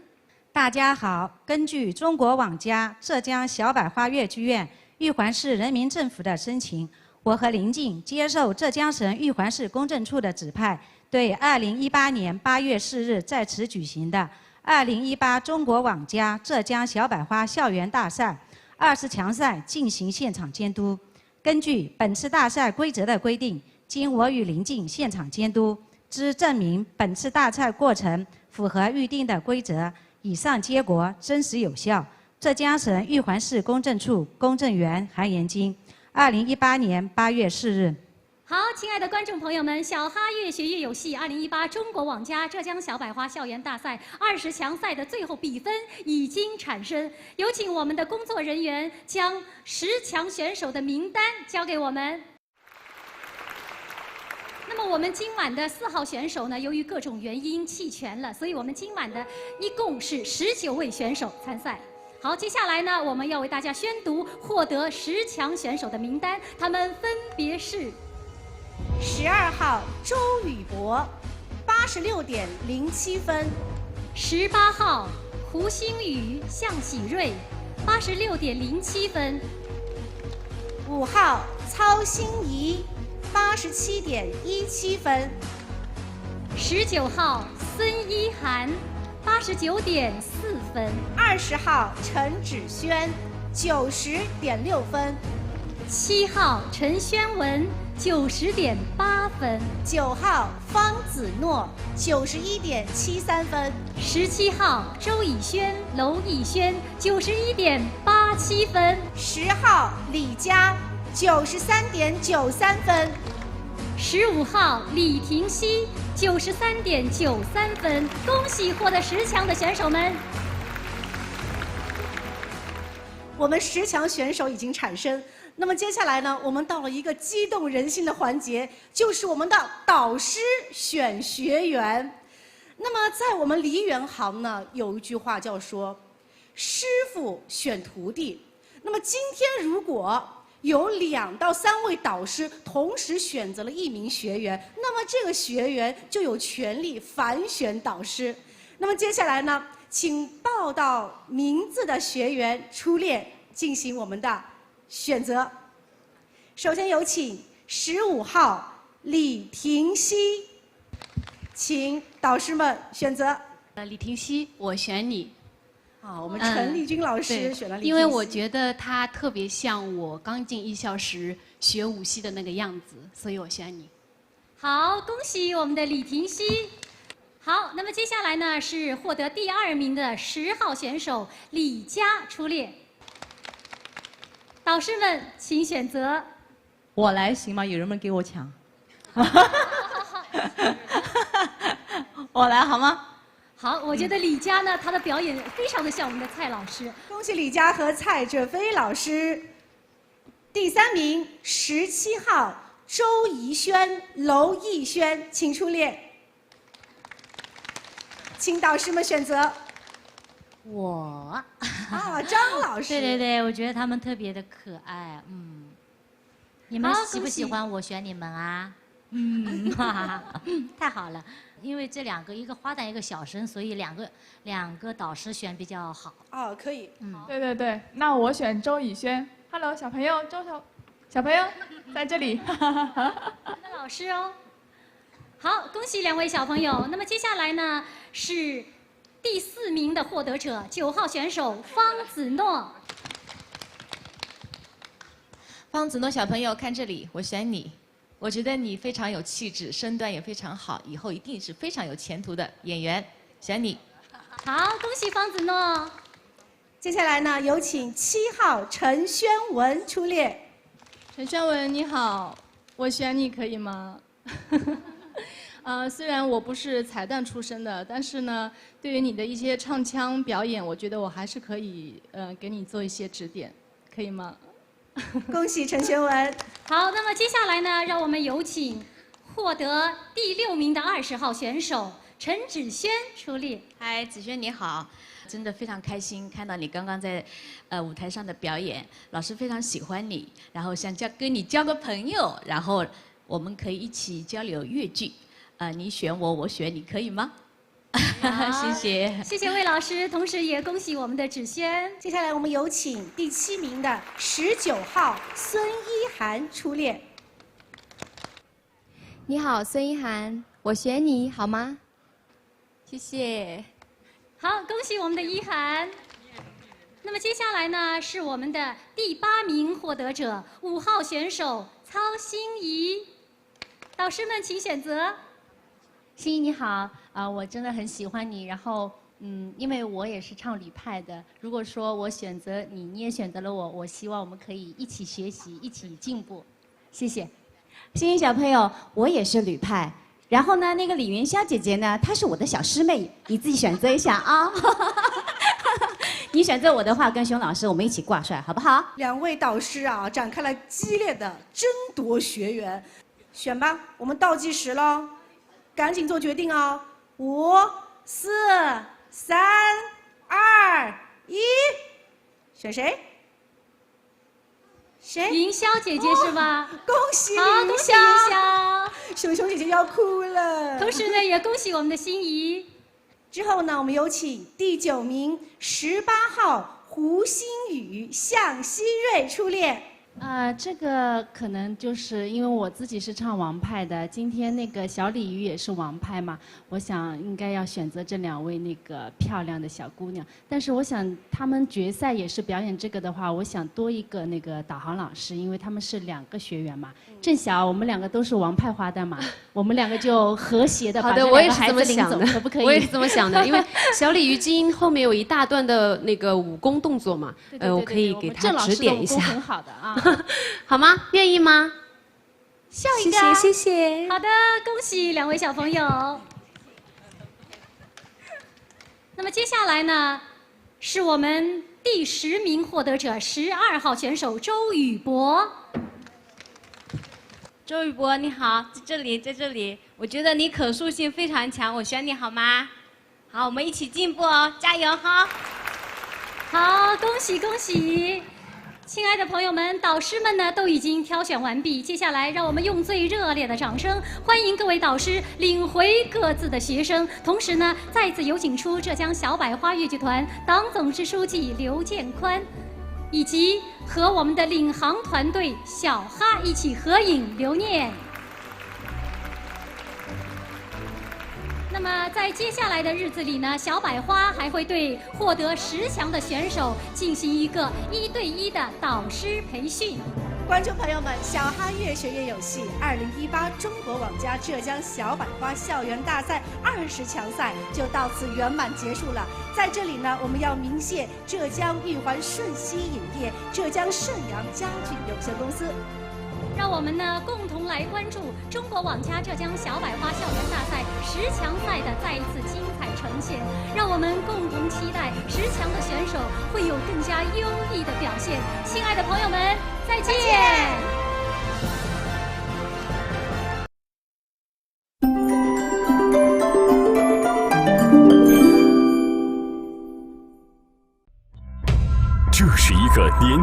大家好，根据中国网家浙江小百花越剧院玉环市人民政府的申请，我和林静接受浙江省玉环市公证处的指派，对2018年8月4日在此举行的2018中国网家浙江小百花校园大赛20强赛进行现场监督。根据本次大赛规则的规定，经我与林静现场监督，之证明本次大赛过程符合预定的规则，以上结果真实有效。浙江省玉环市公证处公证员韩延金，2018年8月4日。好，亲爱的观众朋友们，小哈越学越有戏2018中国网家浙江小百花校园大赛20强赛的最后比分已经产生，有请我们的工作人员将10强选手的名单交给我们。那么我们今晚的4号选手呢，由于各种原因弃权了，所以我们今晚的一共是19位选手参赛。好，接下来呢，我们要为大家宣读获得10强选手的名单，他们分别是：12号周宇博，86.07分；18号胡星宇、向喜瑞，86.07分；5号操心怡，87.17分；19号孙一涵，89.4分；20号陈芷萱，90.6分；7号陈宣文，90.8分；9号方子诺，91.73分；17号周以轩、娄艺轩，91.87分；10号李佳，93.93分；15号李婷熙，93.93分。恭喜获得10强的选手们！我们10强选手已经产生。那么接下来呢，我们到了一个激动人心的环节，就是我们的导师选学员。那么在我们梨园行呢，有一句话叫说，师傅选徒弟。那么今天如果有2到3位导师同时选择了1名学员，那么这个学员就有权利反选导师。那么接下来呢，请报到名字的学员出列进行我们的选择。首先有请15号李婷熙，请导师们选择。李婷熙，我选你。好，我们陈丽君老师选了李婷熙。因为我觉得她特别像我刚进艺校时学舞戏的那个样子，所以我选你。好，恭喜我们的李婷熙。好，那么接下来呢是获得第2名的10号选手李佳出列。导师们，请选择。我来行吗？有人们给我抢。我来好吗？好，我觉得李佳呢，她的表演非常的像我们的蔡老师。恭喜李佳和蔡哲飞老师。第3名17号周怡轩、娄艺轩，请出列。请导师们选择。我啊，张老师。对对对，我觉得他们特别的可爱，你们喜不喜欢我选你们啊？太好了，因为这2个，一个花旦，一个小生，所以两个导师选比较好。哦，可以。对对对，那我选周以轩。Hello， 小朋友，小朋友在这里。那老师哦。好，恭喜2位小朋友。那么接下来呢是第4名的获得者，9号选手方子诺。方子诺小朋友，看这里，我选你。我觉得你非常有气质，身段也非常好，以后一定是非常有前途的演员，选你。好，恭喜方子诺。接下来呢，有请7号陈宣文出列。陈宣文，你好，我选你可以吗？虽然我不是彩蛋出身的，但是呢，对于你的一些唱腔表演，我觉得我还是可以给你做一些指点，可以吗？恭喜陈宣文。好，那么接下来呢，让我们有请获得第6名的20号选手陈芷萱出列。嗨，芷萱你好，真的非常开心看到你刚刚在舞台上的表演，老师非常喜欢你，然后想跟你交个朋友，然后我们可以一起交流越剧，你选我，我选你，可以吗？谢谢，谢谢魏老师，同时也恭喜我们的芷萱。接下来我们有请第7名的19号孙一涵出列。你好，孙一涵，我选你好吗？谢谢。好，恭喜我们的一涵。那么接下来呢，是我们的第8名获得者，5号选手曹欣怡。导师们请选择。欣怡你好，我真的很喜欢你，然后因为我也是唱吕派的，如果说我选择你，你也选择了我，我希望我们可以一起学习，一起进步，谢谢。欣怡小朋友，我也是吕派。然后呢，那个李元宵姐姐呢，她是我的小师妹，你自己选择一下啊。你选择我的话，跟熊老师我们一起挂帅，好不好？2位导师啊，展开了激烈的争夺学员，选吧，我们倒计时喽，赶紧做决定哦！5、4、3、2、1，选谁？谁？云霄姐姐是吧？恭喜好，恭喜云霄！熊熊姐姐要哭了。同时呢，也恭喜我们的欣怡。之后呢，我们有请第9名18号胡新宇、向希瑞出列。这个可能就是因为我自己是唱王派的，今天那个小鲤鱼也是王派嘛，我想应该要选择这2位那个漂亮的小姑娘。但是我想他们决赛也是表演这个的话，我想多一个那个导航老师，因为他们是2个学员嘛。正巧我们2个都是王派花旦嘛，我们2个就和谐的把这2个孩子领走，可不可以？我也是这么想的，因为小鲤鱼精后面有一大段的那个武功动作嘛，我可以给他指点一下。很好的啊。好吗？愿意吗？笑一个，谢谢。好的，恭喜2位小朋友。那么接下来呢，是我们第10名获得者12号选手周宇博。周宇博，你好，在这里，我觉得你可塑性非常强，我选你好吗？好，我们一起进步哦，加油哈！好，恭喜恭喜！亲爱的朋友们，导师们呢都已经挑选完毕，接下来让我们用最热烈的掌声欢迎各位导师领回各自的学生，同时呢再次有请出浙江小百花越剧团党总支书记刘建宽，以及和我们的领航团队小哈一起合影留念。那么在接下来的日子里呢，小百花还会对获得10强的选手进行一个1对1的导师培训。观众朋友们，小哈越学越有戏2018中国网家浙江小百花校园大赛20强赛就到此圆满结束了。在这里呢，我们要鸣谢浙江玉环瞬息影业、浙江盛阳家具有限公司。让我们呢共同来关注中国网家浙江小百花校园大赛10强赛的再一次精彩呈现。让我们共同期待10强的选手会有更加优异的表现。亲爱的朋友们，再见。这是一个年